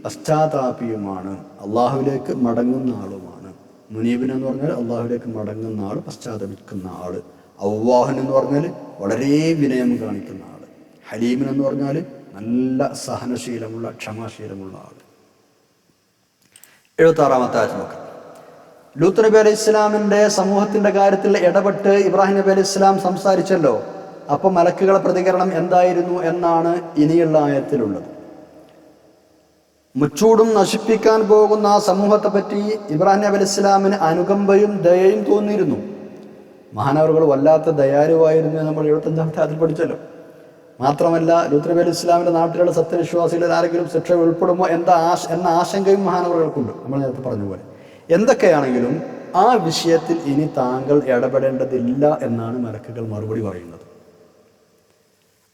പശ്ചാത്താപിയുമാണ്, അള്ളാഹുവിലേക്ക് മടങ്ങുന്ന ആളുമാണ്. മുനീബിൻ എന്ന് പറഞ്ഞാൽ അള്ളാഹുവിലേക്ക് മടങ്ങുന്ന ആൾ, പശ്ചാത്തപിക്കുന്ന ആൾ. അവ്വാഹൻ എന്ന് പറഞ്ഞാൽ വളരെ വിനയം കാണിക്കുന്ന ആൾ. ഹലീമിൻ എന്ന് പറഞ്ഞാൽ നല്ല സഹനശീലമുള്ള, ക്ഷമാശീലമുള്ള ആൾ. 76-ാമത്തെ ആയത്ത് നോക്കാം. ലൂത്ത് നബി അലൈഹി ഇസ്ലാമിൻ്റെ സമൂഹത്തിൻ്റെ കാര്യത്തിൽ ഇടപെട്ട് ഇബ്രാഹിം നബി അലൈഹി ഇസ്ലാം സംസാരിച്ചല്ലോ. അപ്പം മലക്കുകളുടെ പ്രതികരണം എന്തായിരുന്നു എന്നാണ് ഇനിയുള്ള ആയത്തിലുള്ളത്. മുച്ചൂടും നശിപ്പിക്കാൻ പോകുന്ന ആ സമൂഹത്തെ പറ്റി ഇബ്രാഹിം നബി അലൈഹി ഇസ്ലാമിന് അനുകമ്പയും ദയയും തോന്നിയിരുന്നു. മഹാനവറുകൾ വല്ലാത്ത ദയാലുവായിരുന്നു എന്ന് നമ്മൾ 75-ാമത്തെ ആയത്തിൽ പഠിച്ചല്ലോ. മാത്രമല്ല ലൂത്ത് നബി അലൈഹി ഇസ്ലാമിൻ്റെ നാട്ടിലുള്ള സത്യവിശ്വാസികളിൽ ആരെങ്കിലും ശിക്ഷ ഉൾപ്പെടുമോ എന്ന ആശങ്കയും മഹാനവറുകൾക്കുണ്ട്. നമ്മൾ നേരത്തെ പറഞ്ഞ പോലെ. എന്തൊക്കെയാണെങ്കിലും ആ വിഷയത്തിൽ ഇനി താങ്കൾ ഇടപെടേണ്ടതില്ല എന്നാണ് മലക്കുകൾ മറുപടി പറയുന്നത്.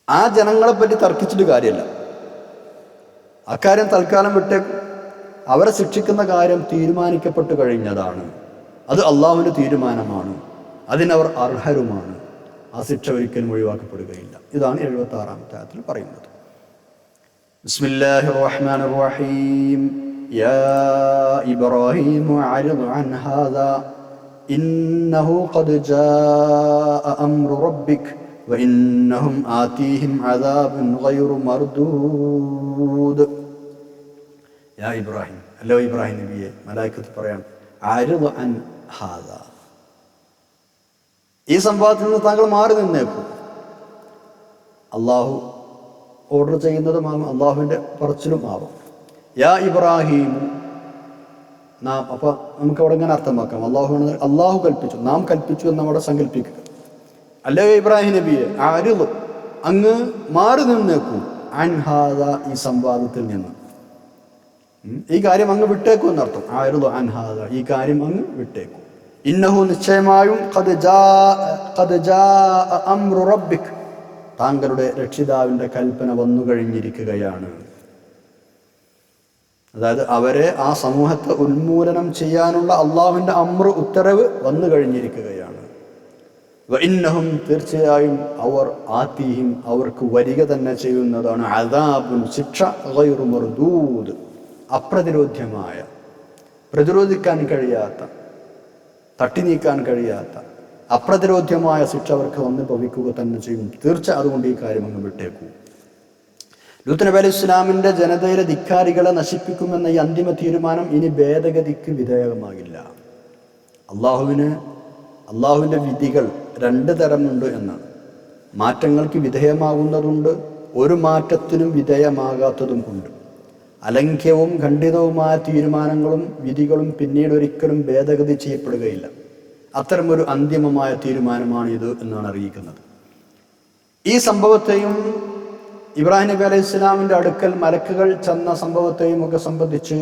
ആ ജനങ്ങളെപ്പറ്റി തർക്കിച്ചിട്ട് കാര്യമില്ല, അക്കാര്യം തൽക്കാലം വിട്ടേക്കും. അവരെ ശിക്ഷിക്കുന്ന കാര്യം തീരുമാനിക്കപ്പെട്ടു കഴിഞ്ഞതാണ്. അത് അള്ളാഹുവിൻ്റെ തീരുമാനമാണ്, അതിനവർ അർഹരുമാണ്. ആ ശിക്ഷ ഒരിക്കലും ഒഴിവാക്കപ്പെടുകയില്ല. ഇതാണ് 76-ാമത്തെ ആയത്തിൽ പറയുന്നത്. ബിസ്മില്ലാഹിർ റഹ്മാനിർ റഹീം. യാ ഇബ്രാഹീം അഅ്രിദ് അൻ ഹാദാ ഇന്നഹു ഖദ് ജാഅ അംറു റബ്ബിക വഇന്നഹും ആതീഹിം അദാബുൻ ഗൈറു മർദൂദ്. യാ ഇബ്രാഹിം, അല്ലോ ഇബ്രാഹിം നബിയെ, മലായിക്കത്ത് പറയാം, അഅ്രിദ് അൻ ഹാദാ, ഈ സംഭവത്തിൽ നിന്ന് താങ്കൾ മാറി നിന്നേക്കും. അള്ളാഹു ഓർഡർ ചെയ്യുന്നതുമാകും, അള്ളാഹുവിൻ്റെ പറച്ചിലും ആവാം. യാ ഇബ്രാഹിം, നാം, അപ്പോൾ നമുക്ക് അവിടെ ഇങ്ങനെ അർത്ഥമാക്കാം, അള്ളാഹു കൽപ്പിച്ചു, നാം കൽപ്പിച്ചു എന്നവിടെ സങ്കല്പിക്കുക. അല്ലേ ഇബ്രാഹിം നബിയെ, അഅ്രിദ്, അങ്ങ് മാറി നിന്നേക്കൂ, അൻ ഹാദാ, ഈ സംവാദത്തിൽ നിന്ന്, ഈ കാര്യം അങ്ങ് വിട്ടേക്കൂ എന്നർത്ഥം. അഅ്രിദ് അൻ ഹാദാ, ഈ കാര്യം അങ്ങ് വിട്ടേക്കൂ. ഇന്നഹു, നിശ്ചയമായും, ഖദ് ജാഅ അംറു റബ്ബിക്, താങ്കളുടെ രക്ഷിതാവിൻ്റെ കൽപ്പന വന്നു കഴിഞ്ഞിരിക്കുകയാണ്. അതായത് അവരെ, ആ സമൂഹത്തെ ഉന്മൂലനം ചെയ്യാനുള്ള അള്ളാഹുവിൻ്റെ അമ്ര്, ഉത്തരവ് വന്നു കഴിഞ്ഞിരിക്കുകയാണ്. വഇന്നഹും, തീർച്ചയായും അവർ, ആതീഹിം, അവർക്ക് വരിക തന്നെ ചെയ്യുന്നതാണ്, അദാബുൻ, ശിക്ഷ, ഗൈറു മർദൂദ്, അപ്രതിരോധ്യമായ, പ്രതിരോധിക്കാൻ കഴിയാത്ത, തട്ടി നീക്കാൻ കഴിയാത്ത, അപ്രതിരോധ്യമായ ശിക്ഷ അവർക്ക് വന്ന് ഭവിക്കുക തന്നെ ചെയ്യും. തീർച്ച, അതുകൊണ്ട് ഈ കാര്യം അങ്ങ് വിട്ടേക്കൂ. ലൂത്ത് നബി അലൈഹി ഇസ്ലാമിൻ്റെ ജനതയിലെ ധിക്കാരികളെ നശിപ്പിക്കുമെന്ന ഈ അന്തിമ തീരുമാനം ഇനി ഭേദഗതിക്ക് വിധേയമാകില്ല. അള്ളാഹുവിൻ്റെ വിധികൾ രണ്ട് തരമുണ്ട് എന്നാണ്. മാറ്റങ്ങൾക്ക് വിധേയമാകുന്നതുണ്ട്, ഒരു മാറ്റത്തിനും വിധേയമാകാത്തതും ഉണ്ട്. അലംഘ്യവും ഖണ്ഡിതവുമായ തീരുമാനങ്ങളും വിധികളും പിന്നീട് ഒരിക്കലും ഭേദഗതി ചെയ്യപ്പെടുകയില്ല. അത്തരമൊരു അന്തിമമായ തീരുമാനമാണ് ഇത് എന്നാണ് അറിയിക്കുന്നത്. ഈ സംഭവത്തെയും ഇബ്രാഹിം നബി അലൈഹി ഇസ്ലാമിൻ്റെ അടുക്കൽ മലക്കുകൾ ചെന്ന സംഭവത്തെയും ഒക്കെ സംബന്ധിച്ച്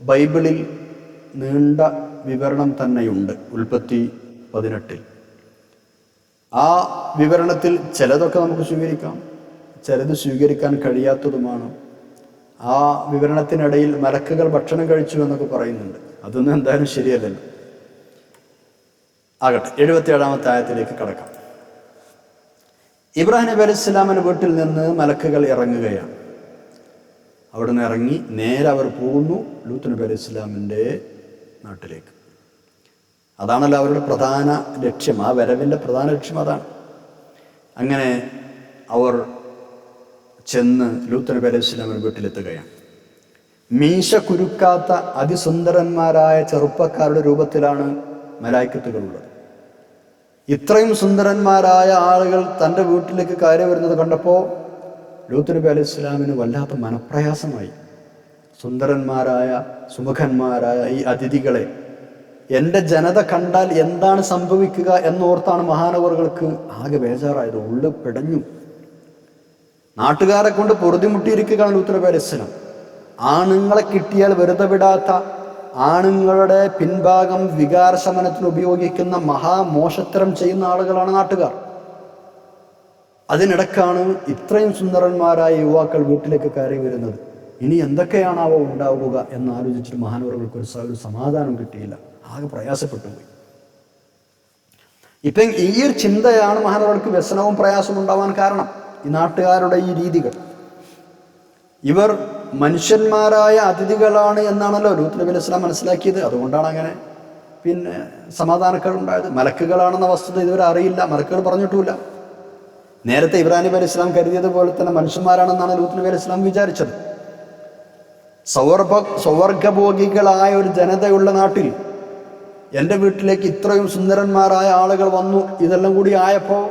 ബൈബിളിൽ നീണ്ട വിവരണം തന്നെയുണ്ട്. ഉൽപ്പത്തി 18. ആ വിവരണത്തിൽ ചിലതൊക്കെ നമുക്ക് സ്വീകരിക്കാം, ചിലത് സ്വീകരിക്കാൻ കഴിയാത്തതുമാണ്. ആ വിവരണത്തിനിടയിൽ മലക്കുകൾ ഭക്ഷണം കഴിച്ചു എന്നൊക്കെ പറയുന്നുണ്ട്. അതൊന്നും എന്തായാലും ശരിയല്ലല്ലോ. ആകട്ടെ, 77-ാമത്തെ ആയത്തിലേക്ക് കടക്കാം. ഇബ്രാഹിം നബി അലൈഹി ഇസ്ലാമിൻ്റെ വീട്ടിൽ നിന്ന് മലക്കുകൾ ഇറങ്ങുകയാണ്. അവിടെ നിന്ന് ഇറങ്ങി നേരെ അവർ പോകുന്നു ലൂത്ത് നബി അലൈഹി ഇസ്ലാമിൻ്റെ നാട്ടിലേക്ക്. അതാണല്ലോ അവരുടെ പ്രധാന ലക്ഷ്യം. ആ വരവിൻ്റെ പ്രധാന ലക്ഷ്യം അതാണ്. അങ്ങനെ അവർ ചെന്ന് ലൂത്ത് നബി അലൈഹി ഇസ്ലാമിൻ്റെ വീട്ടിലെത്തുകയാണ്. മീശ കുരുക്കാത്ത അതിസുന്ദരന്മാരായ ചെറുപ്പക്കാരുടെ രൂപത്തിലാണ് മലായിക്കത്തുകളുള്ളത്. ഇത്രയും സുന്ദരന്മാരായ ആളുകൾ തൻ്റെ വീട്ടിലേക്ക് കയറി വരുന്നത് കണ്ടപ്പോൾ ലൂത്ത് നബി അലൈഹി ഇസ്ലാമിന് വല്ലാത്ത മനപ്രയാസമായി. സുന്ദരന്മാരായ, സുമുഖന്മാരായ ഈ അതിഥികളെ എൻ്റെ ജനത കണ്ടാൽ എന്താണ് സംഭവിക്കുക എന്നോർത്താണ് മഹാനവറുകൾക്ക് ആകെ ബേജാറായത്. ഉള്ളു പിടഞ്ഞു. നാട്ടുകാരെ കൊണ്ട് പൊറുതിമുട്ടിയിരിക്കുകയാണ് ലൂത്ത് നബി അലൈഹി ഇസ്ലാം. ആണുങ്ങളെ കിട്ടിയാൽ വെറുതെ വിടാത്ത, ആണുങ്ങളുടെ പിൻഭാഗം വികാരശമനത്തിന് ഉപയോഗിക്കുന്ന മഹാമോശത്തരം ചെയ്യുന്ന ആളുകളാണ് നാട്ടുകാർ. അതിനിടക്കാണ് ഇത്രയും സുന്ദരന്മാരായ യുവാക്കൾ വീട്ടിലേക്ക് കയറി വരുന്നത്. ഇനി എന്തൊക്കെയാണാവോ ഉണ്ടാവുക എന്നാലോചിച്ചിട്ട് മഹാനവറുകൾക്ക് ഒരു സമാധാനം കിട്ടിയില്ല. ആകെ പ്രയാസപ്പെട്ടു പോയി. ഇപ്പം ഈ ഒരു ചിന്തയാണ് മഹാനവറുകൾക്ക് വ്യസനവും പ്രയാസവും ഉണ്ടാവാൻ കാരണം. ഈ നാട്ടുകാരുടെ ഈ രീതികൾ, ഇവർ മനുഷ്യന്മാരായ അതിഥികളാണ് എന്നാണല്ലോ ലൂത്ത് നബി അലൈഹി ഇസ്ലാം മനസ്സിലാക്കിയത്. അതുകൊണ്ടാണ് അങ്ങനെ പിന്നെ സമാധാനക്കേടുണ്ടായത്. മലക്കുകളാണെന്ന വസ്തുത ഇതുവരെ അറിയില്ല, മലക്കുകൾ പറഞ്ഞിട്ടുമില്ല. നേരത്തെ ഇബ്രാഹിം നബി അലൈഹി ഇസ്ലാം കരുതിയതുപോലെ തന്നെ മനുഷ്യന്മാരാണെന്നാണ് ലൂത്ത് നബി അലൈഹി ഇസ്ലാം വിചാരിച്ചത്. സൗവർഗഭോഗികളായ ഒരു ജനതയുള്ള നാട്ടിൽ എൻ്റെ വീട്ടിലേക്ക് ഇത്രയും സുന്ദരന്മാരായ ആളുകൾ വന്നു. ഇതെല്ലാം കൂടി ആയപ്പോൾ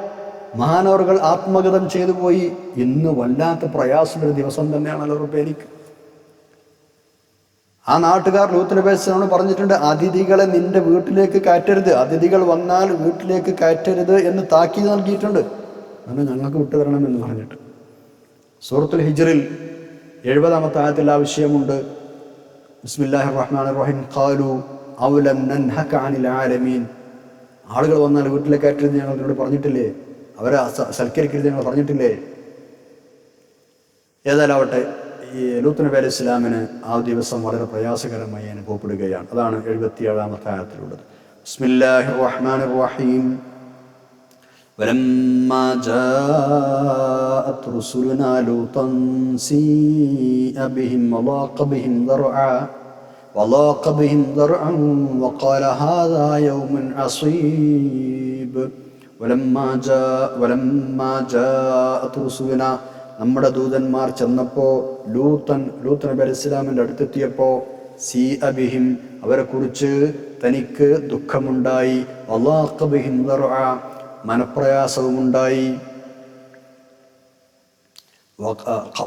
മഹാനവറുകൾ ആത്മഗതം ചെയ്തു പോയി. ഇന്ന് വല്ലാത്ത പ്രയാസമുള്ള ദിവസം തന്നെയാണല്ലോ എനിക്ക്. ആ നാട്ടുകാർ ലൂത്ത് നബി അലൈഹി ഇസ്ലാമിനോട് പറഞ്ഞിട്ടുണ്ട്, അതിഥികളെ നിന്റെ വീട്ടിലേക്ക് കയറ്റരുത്, അതിഥികൾ വന്നാൽ വീട്ടിലേക്ക് കയറ്റരുത് എന്ന് താക്കീത് നൽകിയിട്ടുണ്ട്. അങ്ങനെ ഞങ്ങൾക്ക് വിട്ടുതരണം എന്ന് പറഞ്ഞിട്ട്. സൂറത്തുൽ ഹിജ്റിൽ 70-ാമത്തെ ആയത്തിൽ ആ വിഷയമുണ്ട്. ബിസ്മില്ലാഹിർ റഹ്മാനിർ റഹീം. ഖാലു ഔലം നൻഹക അനിൽ ആലമീൻ. ആളുകൾ വന്നാൽ വീട്ടിലേക്ക് കയറ്റരുത് ഞങ്ങൾ നിന്നോട് പറഞ്ഞിട്ടില്ലേ, അവരെ സൽക്കരിക്കരുത് ഞങ്ങൾ പറഞ്ഞിട്ടില്ലേ. ഏതായാലാവട്ടെ, ഈ ലൂത്ത് നബി അലൈഹി ഇസ്ലാമിന് ആ ദിവസം വളരെ പ്രയാസകരമായി അനുഭവപ്പെടുകയാണ്. അതാണ് 77-ാമത്തെ ആയത്തിലുള്ളത്. ബിസ്മില്ലാഹിർ റഹ്മാനിർ റഹീം. വലമ്മാ ജാഅത് റുസുലുനാ ലൂതൻ സീഅ ബിഹിം വളാഖ ബിഹിം ദർഅൻ വഖാല ഹാദാ യൗമുൻ അസീബ്. വലമ്മാ ജാഅത് റുസുലുനാ, നമ്മുടെ ദൂതന്മാർ ചെന്നപ്പോൾ, ലൂത്ത് നബി അലൈഹി ഇസ്ലാമിൻ്റെ അടുത്തെത്തിയപ്പോൾ, സീഅ ബിഹിം, അവരെ കുറിച്ച് തനിക്ക് ദുഃഖമുണ്ടായി, വളാഖ ബിഹിം ദർഅ, മനപ്രയാസവുമുണ്ടായി.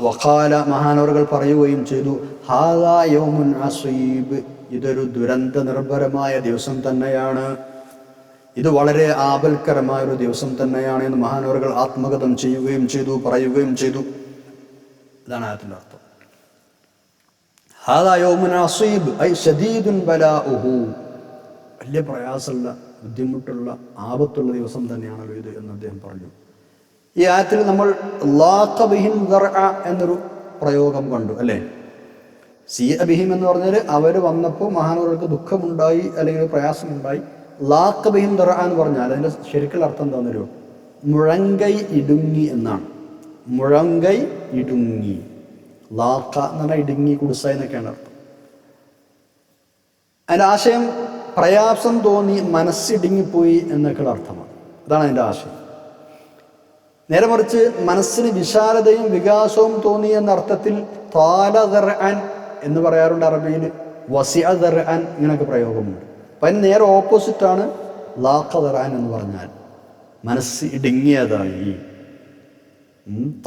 വഖാല, മഹാനവറുകൾ പറയുകയും ചെയ്തു, ഹാദാ യൗമുൻ അസീബ്, ഇതൊരു ദുരന്ത നിർഭരമായ ദിവസം തന്നെയാണ്, ഇത് വളരെ ആപൽക്കരമായ ഒരു ദിവസം തന്നെയാണ് എന്ന് മഹാനവറുകൾ ആത്മകഥം ചെയ്യുകയും ചെയ്തു, പറയുകയും ചെയ്തു. ഇതാണ് ആയത്തിന്റെ അർത്ഥം. ഹാദാ യൗമുൻ അസീബ് ഐ ശദീദുൻ ബലാഉഹു, വലിയ പ്രയാസമുള്ള, ബുദ്ധിമുട്ടുള്ള, ആപത്തുള്ള ദിവസം തന്നെയാണല്ലോ ഇത് എന്ന് അദ്ദേഹം പറഞ്ഞു. ഈ ആയത്തിൽ നമ്മൾ ലാഖ ബിഹിം ദർഅ എന്നൊരു പ്രയോഗം കണ്ടു അല്ലേ. സീഅ ബിഹിം എന്ന് പറഞ്ഞാൽ അവർ വന്നപ്പോൾ മഹാനവറുകൾക്ക് ദുഃഖമുണ്ടായി അല്ലെങ്കിൽ പ്രയാസമുണ്ടായി. ലാഖ ബിഹിം ദർഅ എന്ന് പറഞ്ഞാൽ അതിൻ്റെ ശരിക്കുള്ള അർത്ഥം എന്താണെന്നൊരു, മുഴങ്കൈ ഇടുങ്ങി എന്നാണ്. മുഴങ്കൈ ഇടുങ്ങി, ലാഖ എന്ന് പറഞ്ഞാൽ ഇടുങ്ങി, കുടുസായി എന്നൊക്കെയാണ് അർത്ഥം. അതിൻ്റെ ആശയം പ്രയാസം തോന്നി, മനസ്സിടുങ്ങിപ്പോയി എന്നൊക്കെയുള്ള അർത്ഥമാണ്. അതാണ് അതിൻ്റെ ആശയം. നേരെ മറിച്ച് മനസ്സിന് വിശാലതയും വികാസവും തോന്നി എന്ന അർത്ഥത്തിൽ താല ദർഅൻ എന്ന് പറയാറുണ്ട് അറബിയിൽ, വസിഅ ദർഅൻ, ഇങ്ങനെയൊക്കെ പ്രയോഗമുണ്ട്. അപ്പം അതിന് നേരെ ഓപ്പോസിറ്റാണ് ലാഖ ദർഅൻ എന്ന് പറഞ്ഞാൽ മനസ്സ് ഇടുങ്ങിയതായി.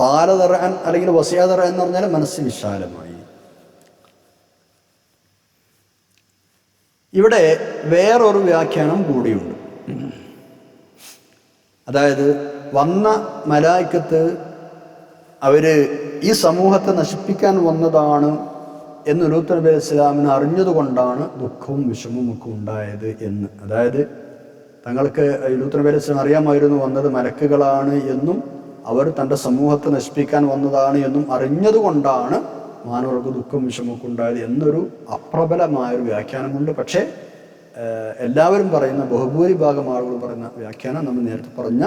താല ദർഅൻ അല്ലെങ്കിൽ വസിഅ ദർഅൻ എന്ന് പറഞ്ഞാൽ മനസ്സ് വിശാലമായി. ഇവിടെ വേറൊരു വ്യാഖ്യാനം കൂടിയുണ്ട്. അതായത് വന്ന മലായിക്കത്ത് അവര് ഈ സമൂഹത്തെ നശിപ്പിക്കാൻ വന്നതാണ് എന്ന് ലൂത്ത് നബി അലൈഹി ഇസ്ലാമിന് അറിഞ്ഞതുകൊണ്ടാണ് ദുഃഖവും വിഷമവും ഒക്കെ ഉണ്ടായത് എന്ന്. അതായത് തങ്ങൾക്ക് ലൂത്ത് നബി അലൈഹി ഇസ്ലാം അറിയാമായിരുന്നു വന്നത് മലക്കുകളാണ് എന്നും അവർ തൻ്റെ സമൂഹത്തെ നശിപ്പിക്കാൻ വന്നതാണ് എന്നും അറിഞ്ഞതുകൊണ്ടാണ് മാനവർക്ക് ദുഃഖം വിഷമമൊക്കെ ഉണ്ടായത് എന്നൊരു അപ്രബലമായൊരു വ്യാഖ്യാനമുണ്ട്. പക്ഷേ എല്ലാവരും പറയുന്ന, ബഹുഭൂരിഭാഗം ആളുകൾ പറയുന്ന വ്യാഖ്യാനം നമ്മൾ നേരത്തെ പറഞ്ഞ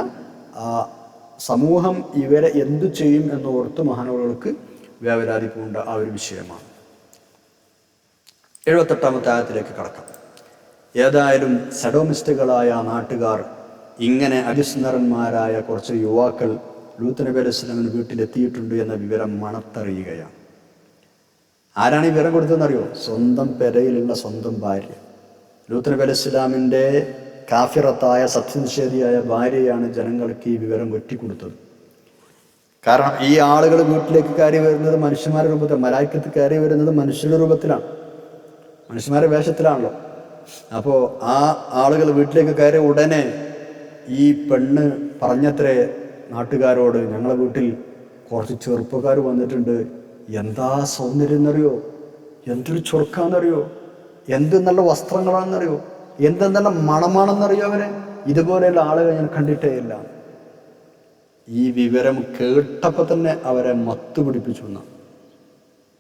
സമൂഹം ഇവരെ എന്തു ചെയ്യും എന്നോർത്ത് മഹാനവറുകൾക്ക് വ്യാപരാധിപ്പുണ്ട് ആ ഒരു വിഷയമാണ്. 78-ാമത്തെ ആയത്തിലേക്ക് കടക്കാം. ഏതായാലും സഡോമിസ്റ്റുകളായ നാട്ടുകാർ ഇങ്ങനെ അരിസുന്ദരന്മാരായ കുറച്ച് യുവാക്കൾ ലൂത്ത് നബി അലൈഹി ഇസ്ലാമിന് വീട്ടിലെത്തിയിട്ടുണ്ട് എന്ന വിവരം മണത്തറിയുകയാണ്. ആരാണ് ഈ വിവരം കൊടുത്തതെന്നറിയോ? സ്വന്തം പെരയിലുള്ള സ്വന്തം ഭാര്യ. ലൂത്ത് നബി അലൈഹി ഇസ്ലാമിൻ്റെ കാഫിറത്തായ സത്യനിഷേധിയായ ഭാര്യയാണ് ജനങ്ങൾക്ക് ഈ വിവരം ഒറ്റിക്കൊടുത്തത്. കാരണം ഈ ആളുകൾ വീട്ടിലേക്ക് കയറി വരുന്നത് മനുഷ്യന്മാരുടെ രൂപത്തിൽ, മലായിക്കത്ത് കയറി വരുന്നത് മനുഷ്യരുടെ രൂപത്തിലാണ്, മനുഷ്യന്മാരുടെ വേഷത്തിലാണല്ലോ. അപ്പോൾ ആ ആളുകൾ വീട്ടിലേക്ക് കയറിയ ഉടനെ ഈ പെണ്ണ് പറഞ്ഞത്രേ നാട്ടുകാരോട്, ഞങ്ങളെ വീട്ടിൽ കുറച്ച് ചെറുപ്പക്കാർ വന്നിട്ടുണ്ട്, എന്താ സൗന്ദര്യം എന്നറിയോ, എന്തൊരു ചൊറുക്കാന്നറിയോ, എന്ത് നല്ല വസ്ത്രങ്ങളാണെന്നറിയോ, എന്തെന്നുള്ള മണമാണെന്നറിയോ, അവരെ ഇതുപോലെയുള്ള ആളുകൾ ഞാൻ കണ്ടിട്ടേ ഇല്ല. ഈ വിവരം കേട്ടപ്പോൾ തന്നെ അവരെ മത്തു പിടിപ്പിച്ചു എന്നാണ്.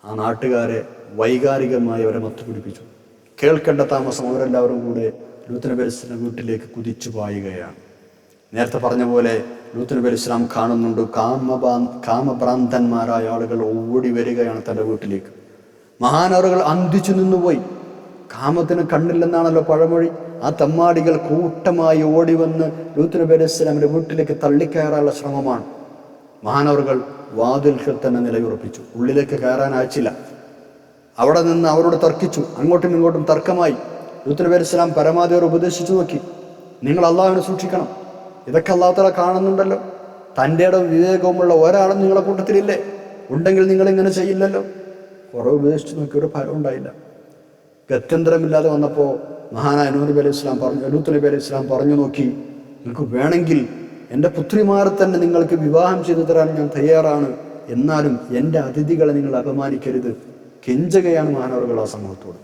ആ നാട്ടുകാരെ വൈകാരികമായി അവരെ മത്തു പിടിപ്പിച്ചു. കേൾക്കേണ്ട താമസം അവരെല്ലാവരും കൂടെ ലൂത്ത് നബി അലൈഹി ഇസ്ലാം വീട്ടിലേക്ക് കുതിച്ചു പായുകയാണ്. നേരത്തെ പറഞ്ഞ പോലെ ലൂത്ത് നബി അലൈഹി ഇസ്ലാം കാണുന്നുണ്ട് കാമഭ്രാന്തന്മാരായ ആളുകൾ ഓടി വരികയാണ് തൻ്റെ വീട്ടിലേക്ക്. മഹാനവറുകൾ അന്തിച്ചു നിന്നുപോയി. കാമത്തിന് കണ്ണില്ലെന്നാണല്ലോ പഴമൊഴി. ആ തമ്മാടികൾ കൂട്ടമായി ഓടി വന്ന് ലൂത്ത് നബി അലൈഹി ഇസ്ലാമിൻ്റെ വീട്ടിലേക്ക് തള്ളിക്കയറാനുള്ള ശ്രമമാണ്. മഹാനവറുകൾ വാതിൽക്കൽ തന്നെ നിലയുറപ്പിച്ചു. ഉള്ളിലേക്ക് കയറാൻ അയച്ചില്ല. അവിടെ നിന്ന് അവരോട് തർക്കിച്ചു. അങ്ങോട്ടും ഇങ്ങോട്ടും തർക്കമായി. ലൂത്ത് നബി അലൈഹി ഇസ്ലാം പരമാവധി അവർ ഉപദേശിച്ചു നോക്കി. നിങ്ങൾ അള്ളാഹുവിനെ സൂക്ഷിക്കണം, ഇതൊക്കെ അള്ളാഹു തആല കാണുന്നുണ്ടല്ലോ. തൻ്റെ ഇടവും വിവേകവുമുള്ള ഒരാളും നിങ്ങളെ കൂട്ടത്തിലില്ലേ? ഉണ്ടെങ്കിൽ നിങ്ങളിങ്ങനെ ചെയ്യില്ലല്ലോ. കുറേ ഉപദേശിച്ചു നോക്കി, ഒരു ഫലം ഉണ്ടായില്ല. ഗത്യന്തരമില്ലാതെ വന്നപ്പോൾ മഹാനായ ലൂത്ത് നബി അലൈഹി ഇസ്ലാം പറഞ്ഞു നോക്കി, നിങ്ങൾക്ക് വേണമെങ്കിൽ എൻ്റെ പുത്രിമാരെ തന്നെ നിങ്ങൾക്ക് വിവാഹം ചെയ്തു തരാൻ ഞാൻ തയ്യാറാണ്, എന്നാലും എൻ്റെ അതിഥികളെ നിങ്ങൾ അപമാനിക്കരുത്. കെഞ്ചുകയാണ് മഹാനവറുകൾ ആ സമൂഹത്തോട്.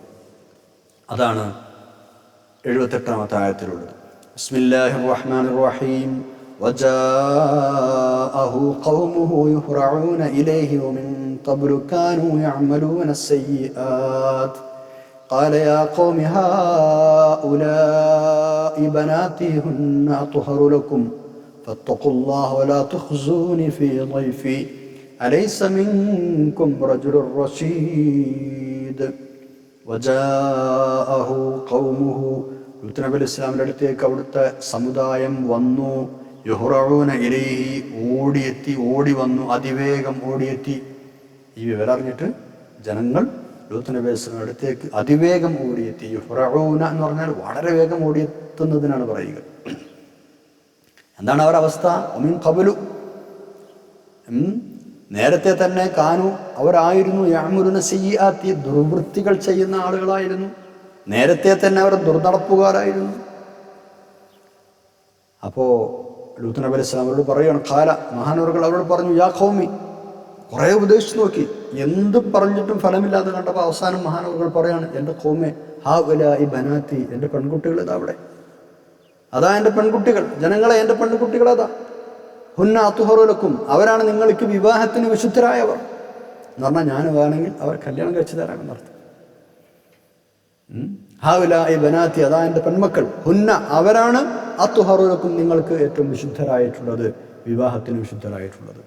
അതാണ് 78-ാമത്തെ ആയത്തിലുള്ളത്. ബിസ്മില്ലാഹിർ റഹ്മാനിർ റഹീം وجاءه قومه يهرعون إليه ومن قبل كانوا يعملون السيئات قال يا قوم هؤلاء بناتي هن أطهر لكم فاتقوا الله ولا تخزوني في ضيفي أليس منكم رجل رشيد وجاءه قومه ലൂത്ത് നബി അലൈഹി ഇസ്ലാമിൻ്റെ അടുത്തേക്ക് അവിടുത്തെ സമുദായം വന്നു. യുഹ്റഊന ഇലൈഹി ഓടി വന്നു, അതിവേഗം ഓടിയെത്തി. ഈ വിവരം അറിഞ്ഞിട്ട് ജനങ്ങൾ ലൂത്ത് നബി അലൈഹി ഇസ്ലാമിൻ്റെ അടുത്തേക്ക് അതിവേഗം ഓടിയെത്തി. യുഹ്റഊന എന്ന് പറഞ്ഞാൽ വളരെ വേഗം ഓടിയെത്തുന്നതിനാണ് പറയുക. എന്താണ് അവരുടെ അവസ്ഥ? ഒമിൻ ഖബലു, നേരത്തെ തന്നെ കാനു അവരായിരുന്നു യഅ്മലുന സയ്യിആത്തി, ദുർവൃത്തികൾ ചെയ്യുന്ന ആളുകളായിരുന്നു. നേരത്തെ തന്നെ അവർ ദുർനടപ്പുകാരായിരുന്നു. അപ്പോൾ ലൂത്ത് നബി അലൈഹി സ്വലാം അവരോട് പറയുകയാണ്, ഖാല, മഹാനവറുകൾ അവരോട് പറഞ്ഞു, യാ ഖൗമി, കുറേ ഉപദേശിച്ചു നോക്കി, എന്ത് പറഞ്ഞിട്ടും ഫലമില്ലാതെ കണ്ടപ്പോൾ അവസാനം മഹാനവറുകൾ പറയാണ്, എൻ്റെ ഖൗമെ ഹൗലാഇ ബനാത്തി, എൻ്റെ പെൺകുട്ടികൾ ഇതാ അവിടെ, അതാ എൻ്റെ പെൺകുട്ടികൾ, ജനങ്ങളെ എൻ്റെ പെൺകുട്ടികൾ അതാ, ഹുന്ന അത്ഹറു ലക്കും, അവരാണ് നിങ്ങൾക്ക് വിവാഹത്തിന് വിശുദ്ധരായവർ എന്ന് പറഞ്ഞാൽ ഞാൻ വേണമെങ്കിൽ അവർ കല്യാണം കഴിച്ചു തരാമെന്നർത്ഥം. ഹൗലാഇ ബനാത്തി, അതാ എൻ്റെ പെൺമക്കൾ, ഹുന്ന അവരാണ് അത്ഹറു ലക്കും, നിങ്ങൾക്ക് ഏറ്റവും വിശുദ്ധരായിട്ടുള്ളത്, വിവാഹത്തിന് വിശുദ്ധരായിട്ടുള്ളത്.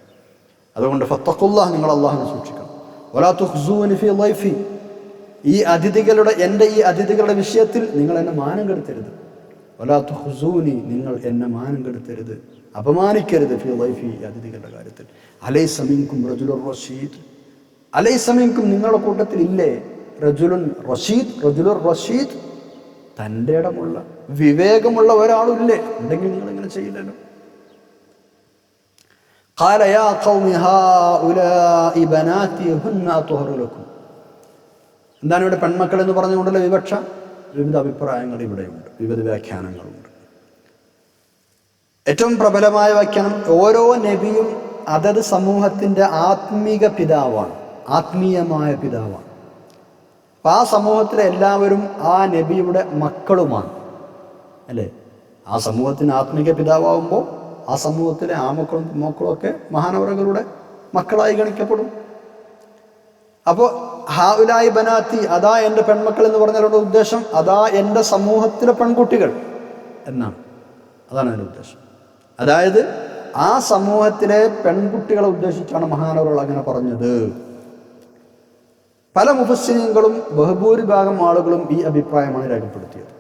അതുകൊണ്ട് ഫത്തഖുല്ലാഹ്, നിങ്ങൾ അല്ലാഹുവിനെ സൂക്ഷിക്കണം. വലാ തുഖ്സൂനി ഫീ ളൈഫി, എൻ്റെ ഈ അതിഥികളുടെ വിഷയത്തിൽ നിങ്ങൾ എന്നെ മാനം കെടുത്തരുത്. വലാ തുഖ്സൂനി, നിങ്ങൾ എന്നെ മാനം കെടുത്തരുത്, അപമാനിക്കരുത്. ഫീ ളൈഫി, അതിഥികളുടെ കാര്യത്തിൽ. അലൈസ മിൻകും റജുലുർ റഷീദ്, അലൈസ മിൻകും, നിങ്ങളുടെ കൂട്ടത്തിൽ ഇല്ലേ റജുലുൻ റഷീദ്, റജുലുർ റഷീദ്, തൻ്റെ ഇടമുള്ള വിവേകമുള്ള ഒരാളില്ലേ? ഉണ്ടെങ്കിൽ നിങ്ങൾ ഇങ്ങനെ ചെയ്യില്ലല്ലോ. ഖാല യാ ഖൗമി ഹൗലാഇ ബനാതി ഹുന്ന അത്ഹറു ലക്കും. എന്താണ് ഇവിടെ പെൺമക്കൾ എന്ന് പറഞ്ഞുകൊണ്ടുള്ള വിവക്ഷ? വിവിധ അഭിപ്രായങ്ങൾ ഇവിടെയുണ്ട്, വിവിധ വ്യാഖ്യാനങ്ങളുണ്ട്. ഏറ്റവും പ്രബലമായ വ്യാഖ്യാനം, ഓരോ നബിയും അതത് സമൂഹത്തിൻ്റെ ആത്മീക പിതാവാണ്, ആത്മീയമായ പിതാവാണ്. അപ്പം ആ സമൂഹത്തിലെ എല്ലാവരും ആ നബിയുടെ മക്കളുമാണ്, അല്ലേ? ആ സമൂഹത്തിന് ആത്മീക പിതാവാകുമ്പോൾ ആ സമൂഹത്തിലെ ആ മക്കളും ഒക്കെ മഹാനവറുകളുടെ മക്കളായി ഗണിക്കപ്പെടും. അപ്പോൾ ഹൗലാഇ ബനാത്തി, അതാ എൻ്റെ പെൺമക്കൾ എന്ന് പറഞ്ഞാലുള്ള ഉദ്ദേശം അതാ എൻ്റെ സമൂഹത്തിലെ പെൺകുട്ടികൾ എന്നാണ്. അതാണ് അതിൻ്റെ ഉദ്ദേശം. അതായത് ആ സമൂഹത്തിലെ പെൺകുട്ടികളെ ഉദ്ദേശിച്ചാണ് മഹാനവറുകൾ അങ്ങനെ പറഞ്ഞത്. പല മുഫസ്സിരീങ്ങളും ബഹുഭൂരിഭാഗം ആളുകളും ഈ അഭിപ്രായമാണ് രേഖപ്പെടുത്തിയത്.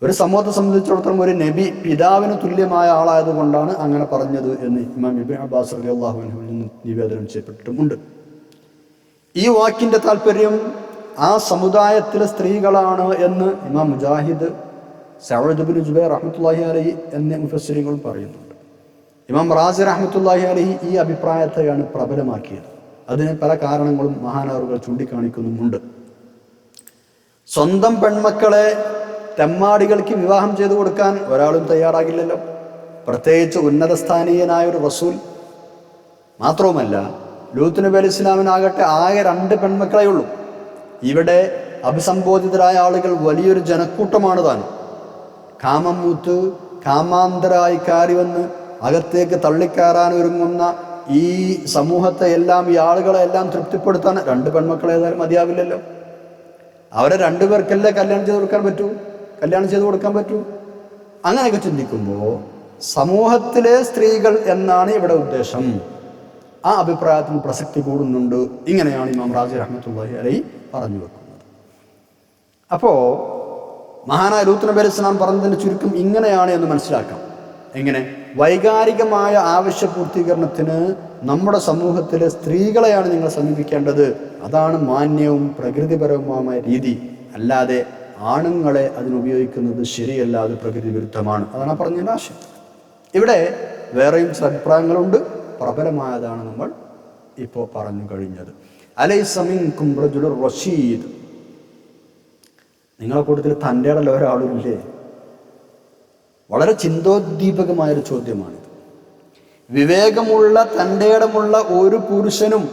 ഒരു സമൂഹത്തെ സംബന്ധിച്ചിടത്തോളം ഒരു നബി പിതാവിന് തുല്യമായ ആളായതുകൊണ്ടാണ് അങ്ങനെ പറഞ്ഞത് എന്ന് ഇമാം ഇബ്നു അബ്ബാസ് റളിയല്ലാഹു അൻഹുവിൽ നിന്ന് നിവേദനം ചെയ്യപ്പെട്ടിട്ടുമുണ്ട്. ഈ വാക്കിൻ്റെ താല്പര്യം ആ സമുദായത്തിലെ സ്ത്രീകളാണ് എന്ന് ഇമാം മുജാഹിദ്, സഅദ് ഇബ്നു ജുബൈർ റഹ്മത്തുള്ളാഹി അലൈഹി എന്നീ മുഫസ്സിരീങ്ങളും പറയുന്നുണ്ട്. ഇമാം റാസി റഹ്മത്തുള്ളാഹി അലൈഹി ഈ അഭിപ്രായത്തെയാണ് പ്രബലമാക്കിയത്. അതിന് പല കാരണങ്ങളും മഹാനവറുകൾ ചൂണ്ടിക്കാണിക്കുന്നുമുണ്ട്. സ്വന്തം പെൺമക്കളെ തെമ്മാടികൾക്ക് വിവാഹം ചെയ്തു കൊടുക്കാൻ ഒരാളും തയ്യാറാകില്ലല്ലോ, പ്രത്യേകിച്ച് ഉന്നതസ്ഥാനീയനായ ഒരു റസൂൽ. മാത്രവുമല്ല, ലൂത്ത് നബി അലൈഹി ഇസ്ലാമിനാകട്ടെ ആകെ 2 പെൺമക്കളേ ഉള്ളൂ. ഇവിടെ അഭിസംബോധിതരായ ആളുകൾ വലിയൊരു ജനക്കൂട്ടമാണ് താൻ. കാമം മൂത്ത് കാമാന്തരായി കയറി വന്ന് അകത്തേക്ക് തള്ളിക്കയറാൻ ഒരുങ്ങുന്ന ഈ സമൂഹത്തെ എല്ലാം, ഈ ആളുകളെ എല്ലാം തൃപ്തിപ്പെടുത്താൻ 2 പെൺമക്കളെ ഏതായാലും മതിയാവില്ലല്ലോ. അവരെ 2 പേർക്കല്ലേ കല്യാണം ചെയ്ത് കൊടുക്കാൻ പറ്റൂ. അങ്ങനെയൊക്കെ ചിന്തിക്കുമ്പോൾ സമൂഹത്തിലെ സ്ത്രീകൾ എന്നാണ് ഇവിടെ ഉദ്ദേശം. ആ അഭിപ്രായത്തിന് പ്രസക്തി കൂടുന്നുണ്ട്. ഇങ്ങനെയാണ് ഇമാം റാസി റഹ്മത്തുള്ളാഹി അലൈഹി പറഞ്ഞു വെക്കുന്നത്. അപ്പോൾ മഹാനായ ലൂത്ത് നബി അലൈഹി സ്വലാം പറഞ്ഞതിൻ്റെ ചുരുക്കം ഇങ്ങനെയാണ് എന്ന് മനസ്സിലാക്കാം. എങ്ങനെ? വൈകാരികമായ ആവശ്യ പൂർത്തീകരണത്തിന് നമ്മുടെ സമൂഹത്തിലെ സ്ത്രീകളെയാണ് നിങ്ങൾ സമീപിക്കേണ്ടത്. അതാണ് മാന്യവും പ്രകൃതിപരവുമായ രീതി. അല്ലാതെ ആണുങ്ങളെ അതിനുപയോഗിക്കുന്നത് ശരിയല്ല, അത് പ്രകൃതി വിരുദ്ധമാണ്. അതാണ് പറഞ്ഞതിൻ്റെ ആശയം. ഇവിടെ വേറെയും ചില അഭിപ്രായങ്ങളുണ്ട്. പ്രബലമായതാണ് നമ്മൾ ഇപ്പോൾ പറഞ്ഞു കഴിഞ്ഞത്. അലൈസ മിൻകും റജുലുർ റഷീദ്, നിങ്ങളെ കൂട്ടത്തിൽ തൻ്റെ ഇടയിൽ ഒരാളുമില്ലേ? വളരെ ചിന്തോദ്ദീപകമായൊരു ചോദ്യമാണിത്. വിവേകമുള്ള തൻ്റെ ഇടമുള്ള ഒരു പുരുഷനും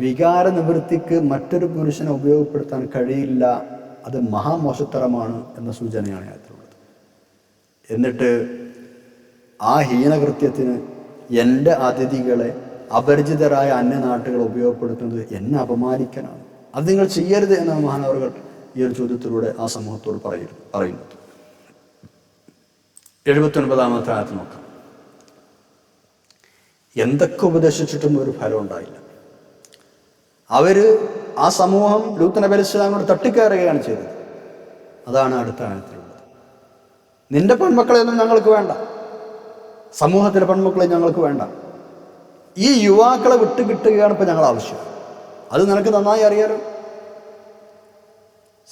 വികാര നിവൃത്തിക്ക് മറ്റൊരു പുരുഷനെ ഉപയോഗപ്പെടുത്താൻ കഴിയില്ല. അത് മഹാമോശത്തരമാണ് എന്ന സൂചനയാണ് അതിലുള്ളത്. എന്നിട്ട് ആ ഹീനകൃത്യത്തിന് എൻ്റെ അതിഥികളെ അപരിചിതരായ അന്യനാട്ടുകളെ ഉപയോഗപ്പെടുത്തുന്നത് എന്നെ അപമാനിക്കാനാണ്. അത് നിങ്ങൾ ചെയ്യരുത് എന്നാണ് മഹാനവറുകൾ ഈ ഒരു ചോദ്യത്തിലൂടെ ആ സമൂഹത്തോട് പറയുന്നത്. 79-ാമത്തെ ആയത്ത് നോക്കാം. എന്തൊക്കെ ഉപദേശിച്ചിട്ടും ഒരു ഫലം ഉണ്ടായില്ല. ആ സമൂഹം ലൂത്ത് നബി അലൈഹി സ്വലാമിനോട് തട്ടിക്കയറുകയാണ് ചെയ്തത്. അതാണ് അടുത്ത ആയത്തിലുള്ളത്. നിന്റെ പെൺമക്കളെയൊന്നും ഞങ്ങൾക്ക് വേണ്ട, സമൂഹത്തിലെ പെൺമക്കളെ ഞങ്ങൾക്ക് വേണ്ട, ഈ യുവാക്കളെ വിട്ടുകിട്ടുകയാണ് ഇപ്പം ഞങ്ങൾ ആവശ്യം. അത് നിനക്ക് നന്നായി അറിയാലോ.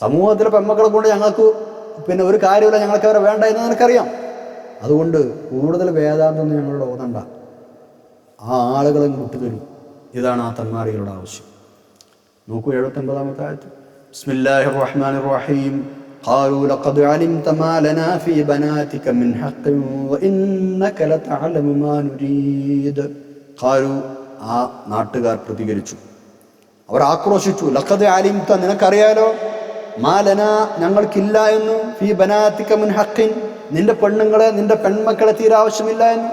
സമൂഹത്തിലെ പെൺമക്കളെ കൊണ്ട് ഞങ്ങൾക്ക് ഒരു കാര്യമില്ല, ഞങ്ങൾക്ക് അവരെ വേണ്ട എന്ന് നിനക്കറിയാം. അതുകൊണ്ട് കൂടുതൽ വേദാന്തമൊന്നും ഞങ്ങളോട് ഓതണ്ട, ആ ആളുകളെ വിട്ടുതരും. ഇതാണ് ആ തന്മാരികളുടെ ആവശ്യം. നോക്കൂ 79-ാമത്തെ ആയത്ത്. ബിസ്മില്ലാഹിർ റഹ്മാനിർ റഹീം. ഖാലൂ ലഖദ് അലിംത മാ ലനാ ഫീ ബനാതിക മിൻ ഹഖ്ഖിൻ വഇന്നക ലതഅലമു മാ നുരീദ്. ഖാലൂ, ആ നാട്ടുകാർ പ്രതികരിച്ചു, അവർ ആക്രോശിച്ചു. ലഖദ് അലിംത, നിനക്കറിയാലോ, മാ ലനാ, ഞങ്ങൾക്കില്ല എന്ന്, ഫീ ബനാതിക മിൻ ഹഖ്ഖിൻ, നിന്റെ പെണ്ണുങ്ങളെ, നിന്റെ പെൺമക്കളെ തീരെ ആവശ്യമില്ല എന്ന്.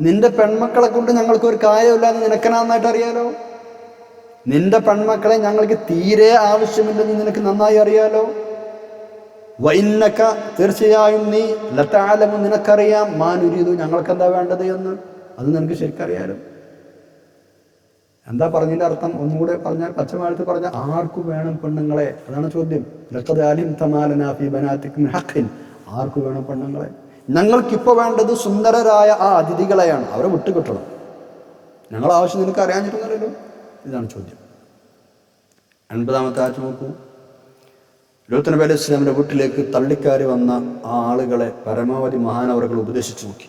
നിന്റെ പെൺമക്കളെ കൊണ്ട് ഞങ്ങൾക്ക് ഒരു കാര്യമില്ല എന്ന് നിനക്ക് നന്നായിട്ട് അറിയാലോ. നിന്റെ പെൺമക്കളെ ഞങ്ങൾക്ക് തീരെ ആവശ്യമില്ലെന്ന് നിനക്ക് നന്നായി അറിയാലോ. വഇന്നക, തീർച്ചയായും നീ, ലതഅലമു, നിനക്കറിയാം, മാ നുരീദു, ഞങ്ങൾക്ക് എന്താ വേണ്ടത് എന്ന്. അത് നിനക്ക് ശരിക്കറിയാലോ. എന്താ പറഞ്ഞതിൻ്റെ അർത്ഥം? ഒന്നുകൂടെ പറഞ്ഞാൽ, പച്ചമലത്ത് പറഞ്ഞാൽ, ആർക്കു വേണം പെണ്ണുങ്ങളെ? അതാണ് ചോദ്യം. ലഖദ് അലിംത മാ ലനാ ഫീ ബനാതിക മിൻ ഹഖ്ഖിൻ, ആർക്കു വേണം പെണ്ണുങ്ങളെ? ഞങ്ങൾക്കിപ്പോൾ വേണ്ടത് സുന്ദരരായ ആ അതിഥികളെയാണ്, അവരെ വിട്ടുകിട്ടണം. ഞങ്ങളെ ആവശ്യം നിനക്ക് അറിയാഞ്ഞിട്ടൊന്നുമല്ലല്ലോ. ഇതാണ് ചോദ്യം. 80-ാമത്തെ ആയത്ത് നോക്കൂ. ലൂത്ത് നബി അലൈഹി സ്വലാമിൻ്റെ വീട്ടിലേക്ക് തള്ളിക്കയറി വന്ന ആ ആളുകളെ പരമാവധി മഹാനവറുകൾ ഉപദേശിച്ചു നോക്കി.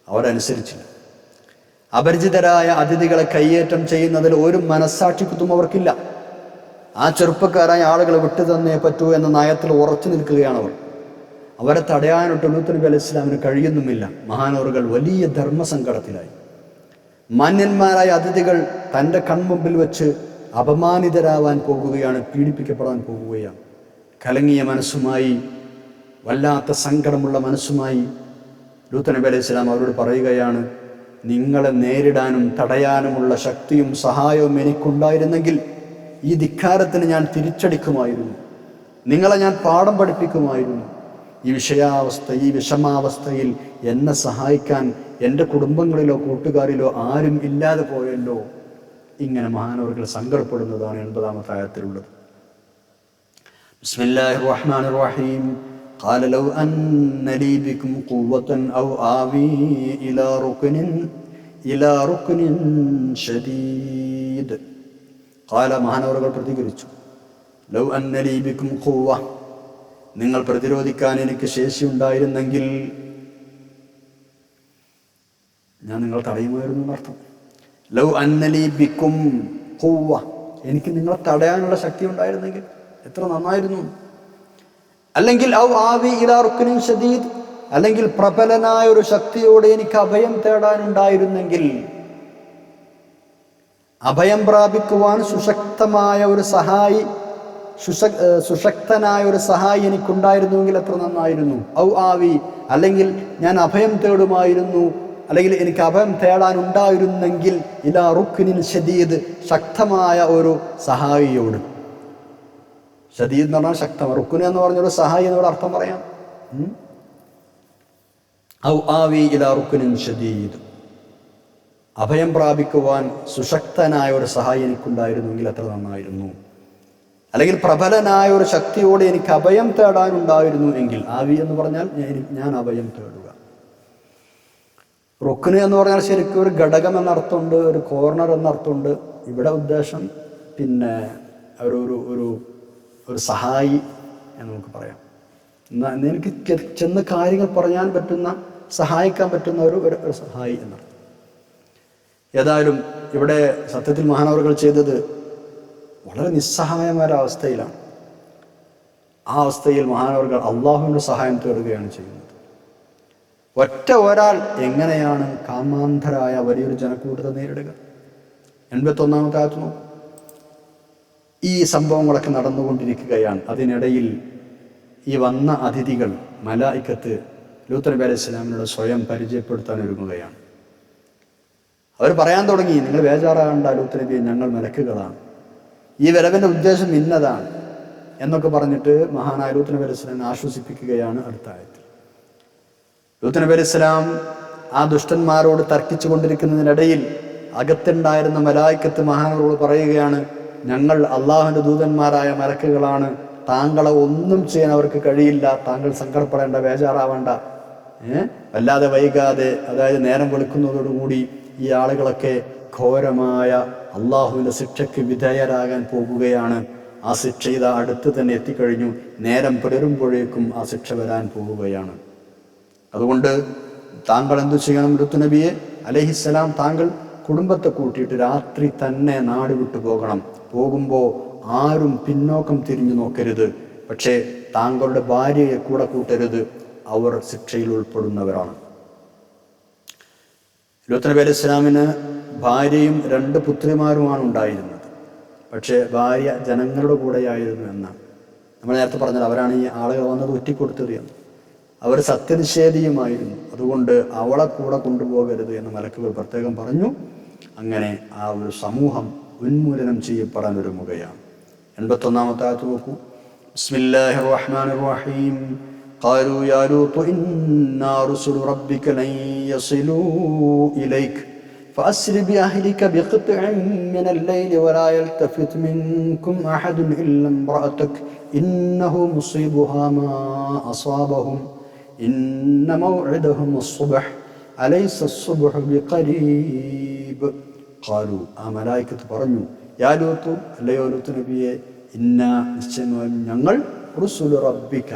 അവരനുസരിച്ചില്ല. അപരിചിതരായ അതിഥികളെ കയ്യേറ്റം ചെയ്യുന്നതിൽ ഒരു മനസ്സാക്ഷിക്കുത്തും അവർക്കില്ല. ആ ചെറുപ്പക്കാരായ ആളുകളെ വിട്ടു തന്നേ പറ്റൂ എന്ന നയത്തിൽ ഉറച്ചു നിൽക്കുകയാണ് അവർ. അവരെ തടയാനൊട്ട് ലൂത്ത് നബി അലൈഹി സ്വലാമിന് കഴിയുന്നുമില്ല. മഹാനവറുകൾ വലിയ ധർമ്മസങ്കടത്തിലായി. മാന്യന്മാരായ അതിഥികൾ തൻ്റെ കൺമുമ്പിൽ വെച്ച് അപമാനിതരാവാൻ പോകുകയാണ്, പീഡിപ്പിക്കപ്പെടാൻ പോകുകയാണ്. കലങ്ങിയ മനസ്സുമായി, വല്ലാത്ത സങ്കടമുള്ള മനസ്സുമായി ലൂത്ത് നബി അലൈഹി സ്വലാം അവരോട് പറയുകയാണ്, നിങ്ങളെ നേരിടാനും തടയാനുമുള്ള ശക്തിയും സഹായവും എനിക്കുണ്ടായിരുന്നെങ്കിൽ ഈ ധിക്കാരത്തിന് ഞാൻ തിരിച്ചടിക്കുമായിരുന്നു, നിങ്ങളെ ഞാൻ പാഠം പഠിപ്പിക്കുമായിരുന്നു. ഈ വിഷമാവസ്ഥയിൽ എന്നെ സഹായിക്കാൻ എൻ്റെ കുടുംബങ്ങളിലോ കൂട്ടുകാരിലോ ആരും ഇല്ലാതെ പോയല്ലോ. ഇങ്ങനെ മഹാനവറുകൾ സങ്കടപ്പെടുന്നതാണ് 80-ാമത്തെ ആയത്തിലുള്ളത്. ബിസ്മില്ലാഹിർ റഹ്മാനിർ റഹീം. ഖാല ലൗ അന്ന ലീ ബികും ഖുവ്വതൻ ഔ ആവി ഇലാ റുക്നിൻ ശദീദ്. ഖാല, മഹാനവറുകൾ പ്രതികരിച്ചു, ലൗ അന്ന ലീ ബികും ഖുവ്വ, നിങ്ങൾ പ്രതിരോധിക്കാൻ എനിക്ക് ശേഷിയുണ്ടായിരുന്നെങ്കിൽ ഞാൻ നിങ്ങൾ തടയുമായിരുന്നു എന്നർത്ഥം. ലൗ അന്നലി ബിക്കും ഖുവ്വ, എനിക്ക് നിങ്ങളെ തടയാനുള്ള ശക്തി ഉണ്ടായിരുന്നെങ്കിൽ എത്ര നന്നായിരുന്നു. അല്ലെങ്കിൽ ഔ ആവി ഇലാ റുക്നിൻ ശദീദ്, അല്ലെങ്കിൽ പ്രബലനായ ഒരു ശക്തിയോടെ എനിക്ക് അഭയം തേടാനുണ്ടായിരുന്നെങ്കിൽ, അഭയം പ്രാപിക്കുവാൻ സുശക്തനായ ഒരു സഹായി എനിക്കുണ്ടായിരുന്നുവെങ്കിൽ എത്ര നന്നായിരുന്നു. ഔ ആവി, അല്ലെങ്കിൽ ഞാൻ അഭയം തേടുമായിരുന്നു, അല്ലെങ്കിൽ എനിക്ക് അഭയം തേടാനുണ്ടായിരുന്നെങ്കിൽ ഇലാ റുക്നിൻ ശദീദ്, ശക്തമായ ഒരു സഹായിയോട്. ശദീദ് എന്ന് പറഞ്ഞാൽ ശക്തം, റുക്ന് എന്ന് പറഞ്ഞൊരു സഹായി എന്നോട് അർത്ഥം പറയാം. ഔ ആവി ഇലാ റുക്നിൻ ശദീദ്, അഭയം പ്രാപിക്കുവാൻ സുശക്തനായ ഒരു സഹായി എനിക്കുണ്ടായിരുന്നെങ്കിൽ എത്ര നന്നായിരുന്നു. അല്ലെങ്കിൽ പ്രബലനായ ഒരു ശക്തിയോടെ എനിക്ക് അഭയം തേടാനുണ്ടായിരുന്നു എങ്കിൽ. ആവി എന്ന് പറഞ്ഞാൽ ഞാൻ അഭയം തേടുക. റുക്ന് എന്ന് പറഞ്ഞാൽ ശരിക്കും ഒരു ഘടകം എന്നർത്ഥമുണ്ട്, ഒരു കോർണർ എന്നർത്ഥമുണ്ട്. ഇവിടെ ഉദ്ദേശം ഒരു സഹായി എന്ന് നമുക്ക് പറയാം. എനിക്ക് ചെന്ന് കാര്യങ്ങൾ പറയാൻ പറ്റുന്ന, സഹായിക്കാൻ പറ്റുന്ന ഒരു സഹായി എന്നർത്ഥം. ഏതായാലും ഇവിടെ സത്യത്തിൽ മഹാനവറുകൾ ചെയ്തത് വളരെ നിസ്സഹായമായ അവസ്ഥയിലാണ്. ആ അവസ്ഥയിൽ മഹാനവറുകൾ അള്ളാഹുവിൻ്റെ സഹായം തേടുകയാണ് ചെയ്യുന്നത്. ഒരാൾ എങ്ങനെയാണ് കാമാന്ധരായ വലിയൊരു ജനക്കൂട്ടത്തെ നേരിടുക? 81-ാമത്തെ ആയത്ത് നോക്കൂ. ഈ സംഭവങ്ങളൊക്കെ നടന്നുകൊണ്ടിരിക്കുകയാണ്. അതിനിടയിൽ ഈ വന്ന അതിഥികൾ, മലായിക്കത്ത്, ലൂത്ത് നബി അലൈഹി ഇസ്ലാമിനോട് സ്വയം പരിചയപ്പെടുത്താൻ ഒരുങ്ങുകയാണ്. അവർ പറയാൻ തുടങ്ങി, നിങ്ങൾ ബേജാറാകണ്ട ലൂത്ത് നബി, ഞങ്ങൾ മലക്കുകളാണ്, ഈ വരവിൻ്റെ ഉദ്ദേശം ഇന്നതാണ് എന്നൊക്കെ പറഞ്ഞിട്ട് മഹാനായ ലൂത്ത് നബി അലൈഹി ഇസ്ലാമിനെ ആശ്വസിപ്പിക്കുകയാണ് അടുത്ത ആയത്തിൽ. ലൂത്ത് നബി അലൈഹി ഇസ്ലാം ആ ദുഷ്ടന്മാരോട് തർക്കിച്ചു കൊണ്ടിരിക്കുന്നതിനിടയിൽ അകത്തുണ്ടായിരുന്ന മലായിക്കത്ത് മഹാനവരോട് പറയുകയാണ്, ഞങ്ങൾ അള്ളാഹുവിൻ്റെ ദൂതന്മാരായ മലക്കുകളാണ്, താങ്കളെ ഒന്നും ചെയ്യാൻ അവർക്ക് കഴിയില്ല, താങ്കൾ സങ്കടപ്പെടേണ്ട, ബേജാറാവേണ്ട. വല്ലാതെ വൈകാതെ, അതായത് നേരം വെളുക്കുന്നതോടുകൂടി ഈ ആളുകളൊക്കെ ഘോരമായ അള്ളാഹുവിൻ്റെ ശിക്ഷയ്ക്ക് വിധേയരാകാൻ പോകുകയാണ്. ആ ശിക്ഷ ഇതാ അടുത്ത് തന്നെ എത്തിക്കഴിഞ്ഞു. നേരം പുലരുമ്പോഴേക്കും ആ ശിക്ഷ വരാൻ പോവുകയാണ്. അതുകൊണ്ട് താങ്കൾ എന്തു ചെയ്യണം ലൂത്ത് നബിയെ അലൈഹിസ്സലാം? താങ്കൾ കുടുംബത്തെ കൂട്ടിയിട്ട് രാത്രി തന്നെ നാട് വിട്ടു പോകണം. പോകുമ്പോൾ ആരും പിന്നോക്കം തിരിഞ്ഞു നോക്കരുത്. പക്ഷേ താങ്കളുടെ ഭാര്യയെ കൂടെ കൂട്ടരുത്, അവർ ശിക്ഷയിൽ ഉൾപ്പെടുന്നവരാണ്. ലൂത്ത് നബി അലൈഹി ഇസ്ലാമിന് ഭാര്യയും 2 പുത്രിമാരുമാണ് ഉണ്ടായിരുന്നത്. പക്ഷേ ഭാര്യ ജനങ്ങളുടെ കൂടെയായിരുന്നു എന്നാണ് നമ്മൾ നേരത്തെ പറഞ്ഞത്. അവരാണ് ഈ ആളുകൾ വന്നത് ഒറ്റിക്കൊടുത്തത് എന്ന്. അവർ സത്യനിഷേധിയുമായിരുന്നു. അതുകൊണ്ട് അവളെ കൂടെ കൊണ്ടുപോകരുത് എന്ന് മലക്കുകൾ പ്രത്യേകം പറഞ്ഞു. അങ്ങനെ ആ ഒരു സമൂഹം ഉന്മൂലനം ചെയ്യപ്പെടാൻ ഒരുങ്ങുകയാണ്. 81-ാമത്തെ ആയത്ത് നോക്കൂ. ബിസ്മില്ലാഹിർ റഹ്മാനിർ റഹീം. ഖാലൂ യാ ലൂത്ത് ഇന്നാ റുസുലു റബ്ബിക ലൻ യസിലൂ ഇലൈക ഫഅസ്രി ബിഅഹ്ലിക ബിഖത്ഇൻ മിനൽ ലൈലി വലാ യൽതഫിത് മിൻകും അഹദുൻ ഇല്ലാ ഇംറഅതക ഇന്നഹു മുസീബുഹാ മാ അസാബഹും ഇന്ന മൗഇദഹും അസ്സുബ്ഹ് അലൈസ അസ്സുബ്ഹു ബിഖരീബ്. ഖാലൂ, ആ മലായികത്ത് പറഞ്ഞു, യാ ലൂത്ത്, അല്ലയോ ലൂത്ത് നബിയെ, ഇന്നാ, നിശ്ചയമായും ഞങ്ങൾ, റുസുലു റബ്ബിക,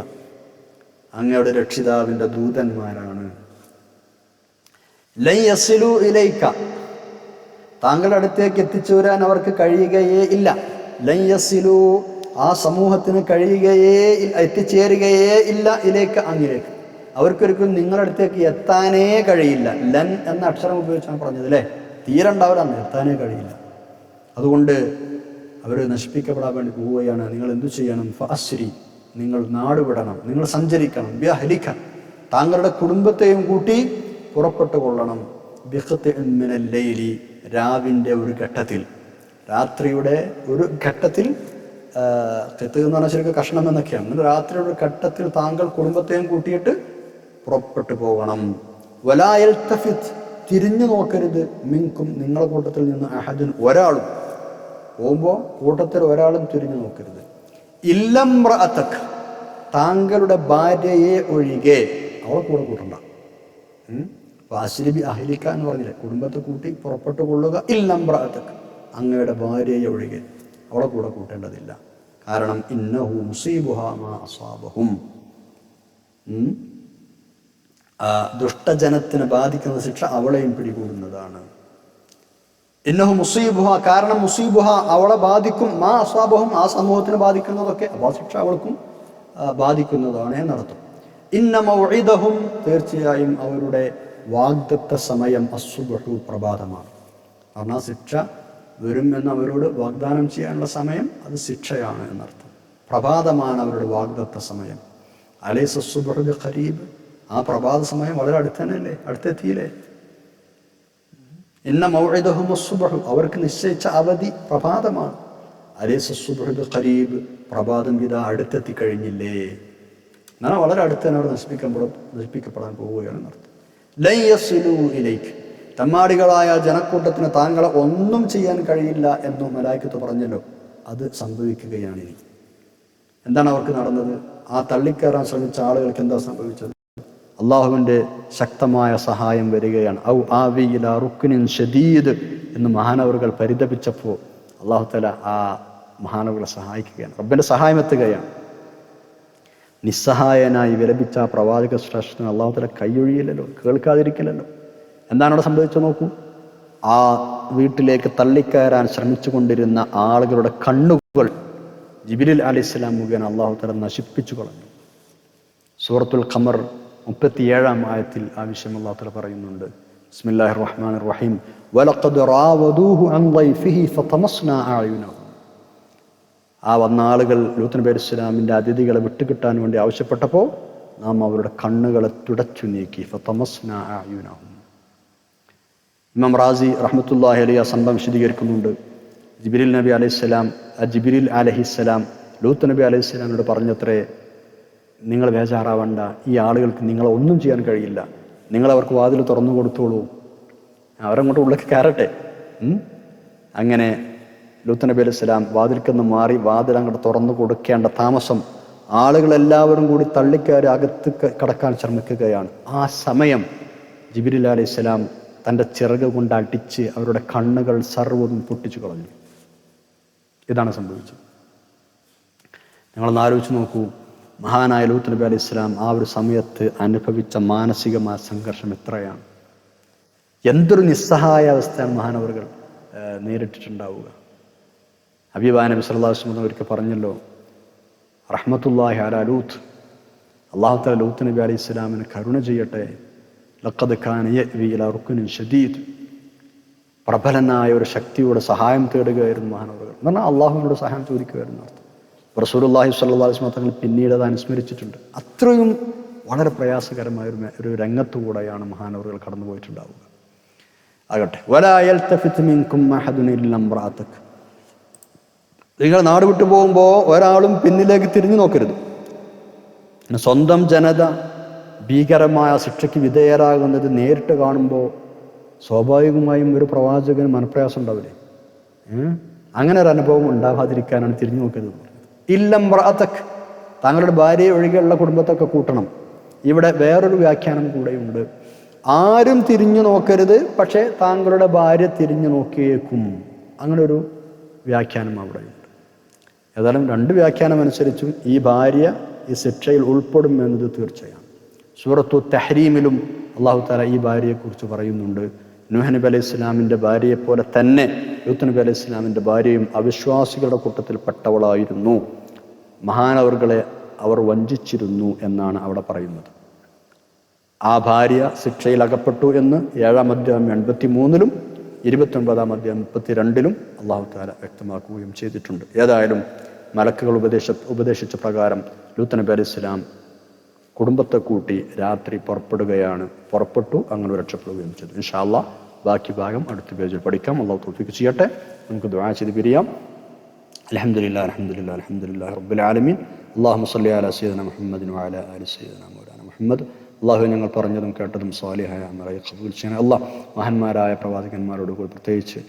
അങ്ങയുടെ രക്ഷിതാവിൻ്റെ ദൂതന്മാരാണ്. ലൻ യസിലു ഇലൈക, താങ്കളുടെ അടുത്തേക്ക് എത്തിച്ചു വരാൻ അവർക്ക് കഴിയുകയേ ഇല്ല. ലൻ യസിലു, ആ സമൂഹത്തിന് എത്തിച്ചേരുകയേ ഇല്ല. ഇലൈക, അങ്ങിലേക്ക്. അവർക്കൊരിക്കലും നിങ്ങളുടെ അടുത്തേക്ക് എത്താനേ കഴിയില്ല. ലൻ എന്ന അക്ഷരം ഉപയോഗിച്ചാണ് പറഞ്ഞത് അല്ലേ? തീരണ്ടാവില്ല, എത്താനേ കഴിയില്ല. അതുകൊണ്ട് അവർ നശിപ്പിക്കപ്പെടാൻ വേണ്ടി പോവുകയാണ്. നിങ്ങൾ എന്തു ചെയ്യണം? ഫഅസ്രി, നിങ്ങൾ നാട് വിടണം, നിങ്ങൾ സഞ്ചരിക്കണം. ബിഅഹ്ലിക, താങ്കളുടെ കുടുംബത്തെയും കൂട്ടി പുറപ്പെട്ടു കൊള്ളണം. ബിഖത്ഇൻ മിനൽ ലൈലി, രാവിൻ്റെ ഒരു ഘട്ടത്തിൽ, രാത്രിയുടെ ഒരു ഘട്ടത്തിൽ. തെത്ത് എന്ന് പറഞ്ഞാൽ ശരിക്കും കഷ്ണം എന്നൊക്കെയാണ്. അങ്ങനെ രാത്രിയുടെ ഒരു ഘട്ടത്തിൽ താങ്കൾ കുടുംബത്തെയും കൂട്ടിയിട്ട് പുറപ്പെട്ടു പോകണം. വലാ യൽതഫിത്, തിരിഞ്ഞു നോക്കരുത്. മിൻകും, നിങ്ങളുടെ കൂട്ടത്തിൽ നിന്ന് അഹദുൻ, ഒരാളും. പോകുമ്പോൾ കൂട്ടത്തിൽ ഒരാളും തിരിഞ്ഞു നോക്കരുത്. ഇല്ലാ ഇംറഅതക, താങ്കളുടെ ഭാര്യയെ ഒഴികെ. അവളെ കൂടെ കൂട്ടണ്ട. ഫഅസ്രി ബിഅഹ്ലിക എന്ന് പറഞ്ഞില്ലേ, കുടുംബത്തെ കൂട്ടി പുറപ്പെട്ടു കൊള്ളുക. ഇല്ലാ ഇംറഅതക, അങ്ങയുടെ ഭാര്യയെ ഒഴികെ അവളെ കൂടെ കൂട്ടേണ്ടതില്ല. കാരണം ഇന്നഹു മുസീബുഹാ മാ അസാബഹും, ദുഷ്ടജനത്തിന് ബാധിക്കുന്ന ശിക്ഷ അവളെയും പിടികൂടുന്നതാണ്. ഇന്നഹു മുസീബുഹ, കാരണം മുസീബുഹ, അവളെ ബാധിക്കും. മാ അസ്വാബഹും, ആ സമൂഹത്തിന് ബാധിക്കുന്നതൊക്കെ, അപ്പോൾ ശിക്ഷ അവൾക്കും ബാധിക്കുന്നതാണ് എന്നർത്ഥം. ഇന്ന മൗഇദഹും, തീർച്ചയായും അവരുടെ വാഗ്ദത്ത സമയം, അസ്സുബ്ഹു, പ്രഭാതമാണ്. കാരണം ശിക്ഷ വരും എന്ന് അവരോട് വാഗ്ദാനം ചെയ്യാനുള്ള സമയം, അത് ശിക്ഷയാണ് എന്നർത്ഥം. പ്രഭാതമാണ് അവരുടെ വാഗ്ദത്ത സമയം. അലൈസ അസ്സുബ്ഹു ബിഖരീബ്, ആ പ്രഭാത സമയം വളരെ അടുത്തന്നെയല്ലേ, അടുത്തെത്തിയില്ലേ? ഇന്ന മൗഇദഹും അസ്സുബ്ഹു, അവർക്ക് നിശ്ചയിച്ച അവധി പ്രഭാതമാണ്. അലൈസ അസ്സുബ്ഹു ബിഖരീബ്, പ്രഭാതം ഇതാ അടുത്തെത്തി കഴിഞ്ഞില്ലേ? എന്നാൽ വളരെ അടുത്ത് തന്നെ അവർ നശിപ്പിക്കപ്പെടാൻ പോവുകയാണ് എന്നർത്ഥം. ലൻ യസിലൂ ഇലൈക, തമ്മാടികളായ ജനക്കൂട്ടത്തിന് താങ്കളെ ഒന്നും ചെയ്യാൻ കഴിയില്ല എന്ന് മലായികത്ത് പറഞ്ഞല്ലോ. അത് സംഭവിക്കുകയാണ് ഇനി. എന്താണ് അവർക്ക് നടന്നത്? ആ തള്ളിക്കയറാൻ ശ്രമിച്ച ആളുകൾക്ക് എന്താ സംഭവിച്ചത്? അള്ളാഹുവിൻ്റെ ശക്തമായ സഹായം വരികയാണ്. ഔ ആവി ഇലാ റുക്നിൻ ശദീദ് എന്ന് മഹാനവറുകൾ പരിതപിച്ചപ്പോൾ അള്ളാഹു തആല ആ മഹാനവറുകളെ സഹായിക്കുകയാണ്. റബ്ബിൻ്റെ സഹായം എത്തുകയാണ്. നിസ്സഹായനായി വിലപിച്ച ആ പ്രവാചക ശ്രേഷ്ഠന് അള്ളാഹു തആല കൈയൊഴിയില്ലല്ലോ, കേൾക്കാതിരിക്കില്ലല്ലോ. എന്താണ് അവിടെ സംഭവിച്ചു നോക്കൂ. ആ വീട്ടിലേക്ക് തള്ളിക്കയറാൻ ശ്രമിച്ചു കൊണ്ടിരുന്ന ആളുകളുടെ കണ്ണുകൾ ജിബ്രീൽ അലൈഹിസ്സലാം മുഖേന അള്ളാഹു തആല നശിപ്പിച്ചു കളഞ്ഞു. സൂറത്തുൽ ഖമർ 37-ാം ആയത്തിൽ ആ വിഷയം അള്ളാഹു തആല പറയുന്നുണ്ട്. ബിസ്മില്ലാഹിർ റഹ്മാനിർ റഹീം. വലഖദ് റാവദൂഹു അൻ ളൈഫിഹി ഫതമസ്നാ അഅയുനഹും. ആ വന്ന ആളുകൾ ലൂത്ത് നബി അലൈഹി സ്വലാമിൻ്റെ അതിഥികളെ വിട്ടുകിട്ടാൻ വേണ്ടി ആവശ്യപ്പെട്ടപ്പോൾ നാം അവരുടെ കണ്ണുകളെ തുടച്ചു നീക്കി. ഫതമസ്നാ അഅ്യുനഹും. ഇമാം റാസി റഹ്മത്തുള്ളാഹി അലൈഹി ആ സംഭവം വിശദീകരിക്കുന്നുണ്ട്. ജിബ്രീൽ അലൈഹിസ്സലാം ലൂത്ത് നബി അലൈഹിസ്സലാമിനോട് പറഞ്ഞത്രേ, നിങ്ങൾ ബേജാറാവണ്ട, ഈ ആളുകൾക്ക് നിങ്ങളെ ഒന്നും ചെയ്യാൻ കഴിയില്ല, നിങ്ങൾ അവർക്ക് വാതിൽ തുറന്നു കൊടുത്തോളൂ, അവരങ്ങോട്ട് ഉള്ളിലേക്ക് കയറട്ടെ. അങ്ങനെ ലൂത്ത് നബി അലൈഹിസ്സലാം വാതിൽക്കെന്ന് മാറി വാതിൽ അങ്ങോട്ട് തുറന്നു കൊടുക്കേണ്ട താമസം ആളുകളെല്ലാവരും കൂടി തള്ളിക്കയറി അകത്ത് കടക്കാൻ ശ്രമിക്കുകയാണ്. ആ സമയം ജിബ്രീൽ അലൈഹിസ്സലാം തൻ്റെ ചിറക് കൊണ്ട് അടിച്ച് അവരുടെ കണ്ണുകൾ സർവ്വതും പൊട്ടിച്ചു കളഞ്ഞു. ഇതാണ് സംഭവിച്ചത്. നിങ്ങളൊന്ന് ആലോചിച്ച് നോക്കൂ, മഹാനായ ലൂത്ത് നബി അലൈഹിസ്സലാം ആ ഒരു സമയത്ത് അനുഭവിച്ച മാനസികമായ സംഘർഷം എത്രയാണ്. എന്തൊരു നിസ്സഹായ അവസ്ഥയാണ് മഹാനവറുകൾ നേരിട്ടിട്ടുണ്ടാവുക. ഹബീബായ നബി സല്ലല്ലാഹു അലൈഹി വസല്ലം ഒരിക്കൽ പറഞ്ഞല്ലോ, റഹ്മത്തുള്ളാഹി അലാ ലൂത്ത്, അല്ലാഹു തആല ലൂത്ത് നബി അലൈഹിസ്സലാമിന് കരുണ ചെയ്യട്ടെ, ലഖദ് കാന യഅ്വി ഇലാ റുക്നിൻ ശദീദ്, പ്രബലനായ ഒരു ശക്തിയുടെ സഹായം തേടുകയായിരുന്നു മഹാനവറുകൾ. എന്ന് പറഞ്ഞാൽ അള്ളാഹുവിനോട് സഹായം ചോദിക്കുകയായിരുന്നു അർത്ഥം. റസൂലുള്ളാഹി സ്വല്ലല്ലാഹു അലൈഹി വസല്ലം തങ്ങൾ പിന്നീട് അത് അനുസ്മരിച്ചിട്ടുണ്ട്. അത്രയും വളരെ പ്രയാസകരമായ ഒരു രംഗത്തുകൂടെയാണ് മഹാനവറുകൾ കടന്നുപോയിട്ടുണ്ടാവുക. ആകട്ടെ, വലാ യൽതഫിത് മിൻകും അഹദുൻ ഇല്ലാ ഇംറഅതക, നിങ്ങൾ നാട് വിട്ടു പോകുമ്പോൾ ഒരാളും പിന്നിലേക്ക് തിരിഞ്ഞു നോക്കരുത്. സ്വന്തം ജനത ഭീകരമായ ശിക്ഷയ്ക്ക് വിധേയരാകുന്നത് നേരിട്ട് കാണുമ്പോൾ സ്വാഭാവികമായും ഒരു പ്രവാചകന് മനപ്രയാസം ഉണ്ടാവില്ലേ? അങ്ങനെ ഒരു അനുഭവം ഉണ്ടാകാതിരിക്കാനാണ് തിരിഞ്ഞു നോക്കുന്നത്. ഇല്ലം റാതക്, താങ്കളുടെ ഭാര്യയെ ഒഴികെയുള്ള കുടുംബത്തൊക്കെ കൂട്ടണം. ഇവിടെ വേറൊരു വ്യാഖ്യാനം കൂടെയുണ്ട്, ആരും തിരിഞ്ഞു നോക്കരുത്, പക്ഷേ താങ്കളുടെ ഭാര്യ തിരിഞ്ഞു നോക്കിയേക്കും. അങ്ങനെ ഒരു വ്യാഖ്യാനം അവിടെയുണ്ട്. ഏതായാലും രണ്ട് വ്യാഖ്യാനം അനുസരിച്ചും ഈ ഭാര്യ ഈ ശിക്ഷയിൽ ഉൾപ്പെടും എന്നത് തീർച്ചയാണ്. സൂറത്തു തഹ്രീമിലും അല്ലാഹു തആല ഈ ഭാര്യയെക്കുറിച്ച് പറയുന്നുണ്ട്. നൂഹ് നബി അലൈഹി ഇസ്ലാമിൻ്റെ ഭാര്യയെപ്പോലെ തന്നെ ലൂത്ത് നബി അലൈഹി ഇസ്ലാമിൻ്റെ ഭാര്യയും അവിശ്വാസികളുടെ കൂട്ടത്തിൽ പെട്ടവളായിരുന്നു. മഹാനവറുകളെ അവർ വഞ്ചിച്ചിരുന്നു എന്നാണ് അവിടെ പറയുന്നത്. ആ ഭാര്യ ശിക്ഷയിൽ അകപ്പെട്ടു എന്ന് 7-ാം അധ്യായം 83-ലും 29-ാം അധ്യായം 32-ലും അല്ലാഹു തആല വ്യക്തമാക്കുകയും ചെയ്തിട്ടുണ്ട്. ഏതായാലും മലക്കുകൾ ഉപദേശിച്ച പ്രകാരം ലൂത്ത് നബി അലൈഹി ഇസ്ലാം കുടുംബത്തെ കൂട്ടി രാത്രി പുറപ്പെട്ടു, അങ്ങനെ രക്ഷപ്പെടുകയും ചെയ്തു. ഇൻഷാ അല്ലാഹ് ബാക്കി ഭാഗം അടുത്ത പേജിൽ പഠിക്കാം. അല്ലാഹു തൗഫീഖ് ചെയ്യട്ടെ. നമുക്ക് ദുആ ചെയ്ത് പിരിയാം. അൽഹംദുലില്ലാഹി റബ്ബിൽ ആലമീൻ. അല്ലാഹുമ്മ സ്വല്ലി അലാ സയ്യിദിനാ മുഹമ്മദിൻ വഅലാ ആലി സയ്യിദിനാ മൗലാനാ മുഹമ്മദ്. അള്ളാഹു ഞങ്ങൾ പറഞ്ഞതും കേട്ടതും സ്വാലിഹായ അമലായി ഖബൂൽ ചെയ്യണം. അല്ലാഹ് മഹാന്മാരായ പ്രവാചകന്മാരോട് കൂടി പ്രത്യേകിച്ച്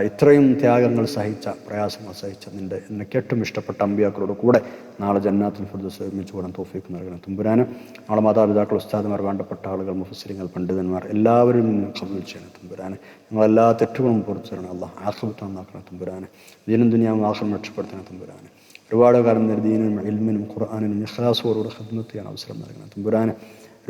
ഇത്രയും ത്യാഗങ്ങൾ സഹിച്ച, പ്രയാസങ്ങൾ സഹിച്ച നിനക്ക് ഏറ്റവും ഇഷ്ടപ്പെട്ട അമ്പിയാക്കളോട് കൂടെ നാളെ ജന്നാത്തുൽ ഫിർദൗസ് ഒരുമിച്ച് കൂടാൻ തൗഫീഖ് നൽകണം തമ്പുരാന്. നാളെ മാതാപിതാക്കൾ, ഉസ്താദുമാർ, വേണ്ടപ്പെട്ട ആളുകൾ, മുഫസ്സിരിങ്ങൾ, പണ്ഡിതന്മാർ എല്ലാവരും ഖബൂൽ ചെയ്യണം തമ്പുരാന്. ഞങ്ങളെല്ലാ തെറ്റുകളും പുറത്തു തരണം. അല്ലാഹ് ആഖിറത്ത് നന്നാക്കണം തമ്പുരാന്. ദീനും ദുനിയാവും ആഖിറത്തും രക്ഷപ്പെടുത്തണം തമ്പുരാന്. ഒരുപാട് കാലം ദീനിനും ഇൽമിനും ഖുർആനിനും ഇഖ്ലാസോടുകൂടെ ഖിദ്മത്ത് ചെയ്യാൻ അവസരം നൽകണം തമ്പുരാന്.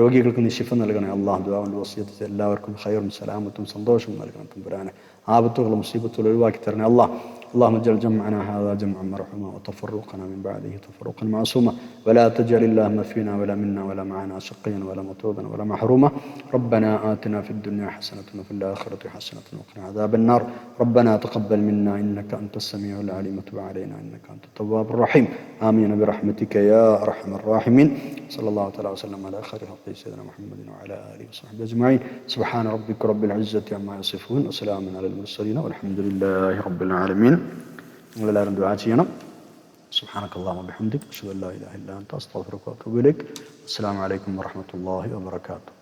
രോഗികൾക്ക് നീ ശിഫ നൽകണേ അല്ലാഹ്. ദുആന്റെ വസിയത്ത് എല്ലാവർക്കും ഖൈറും സലാമത്തും സന്തോഷവും നൽകണം തമ്പുരാന്. ആപത്തുകളും മുസീബത്തുകളും ഒഴിവാക്കി തരണേ അല്ലാഹ്. اللهم اجعل جمعنا هذا جمعا مرحوما وتفرقنا من بعده تفرقا معصوما ولا تجعل اللهم فينا ولا منا ولا معنا شقيا ولا مطرودا ولا محروما. ربنا آتنا في الدنيا حسنة وفي الآخرة حسنة وقنا عذاب النار. ربنا تقبل منا إنك أنت السميع العليم وتب علينا إنك أنت التواب الرحيم. آمين برحمتك يا أرحم الراحمين. صلى الله تعالى وسلم على خير خلق سيدنا محمد وعلى آله وصحبه أجمعين. سبحان ربك رب العزة عما يصفون وسلام على المرسلين والحمد لله رب العالمين. നിങ്ങളെല്ലാവരും ദുആ ചെയ്യണം. സുബ്ഹാനക്കല്ലാഹുമ്മ വബിഹംദിക അഷ്ഹദു അൻ ലാ ഇലാഹ ഇല്ലാ അൻത അസ്തഗ്ഫിറുക വഅതൂബു ഇലൈക്. അസ്സലാമു അലൈക്കും വറഹ്മത്തുള്ളാഹി വബറകാതുഹു.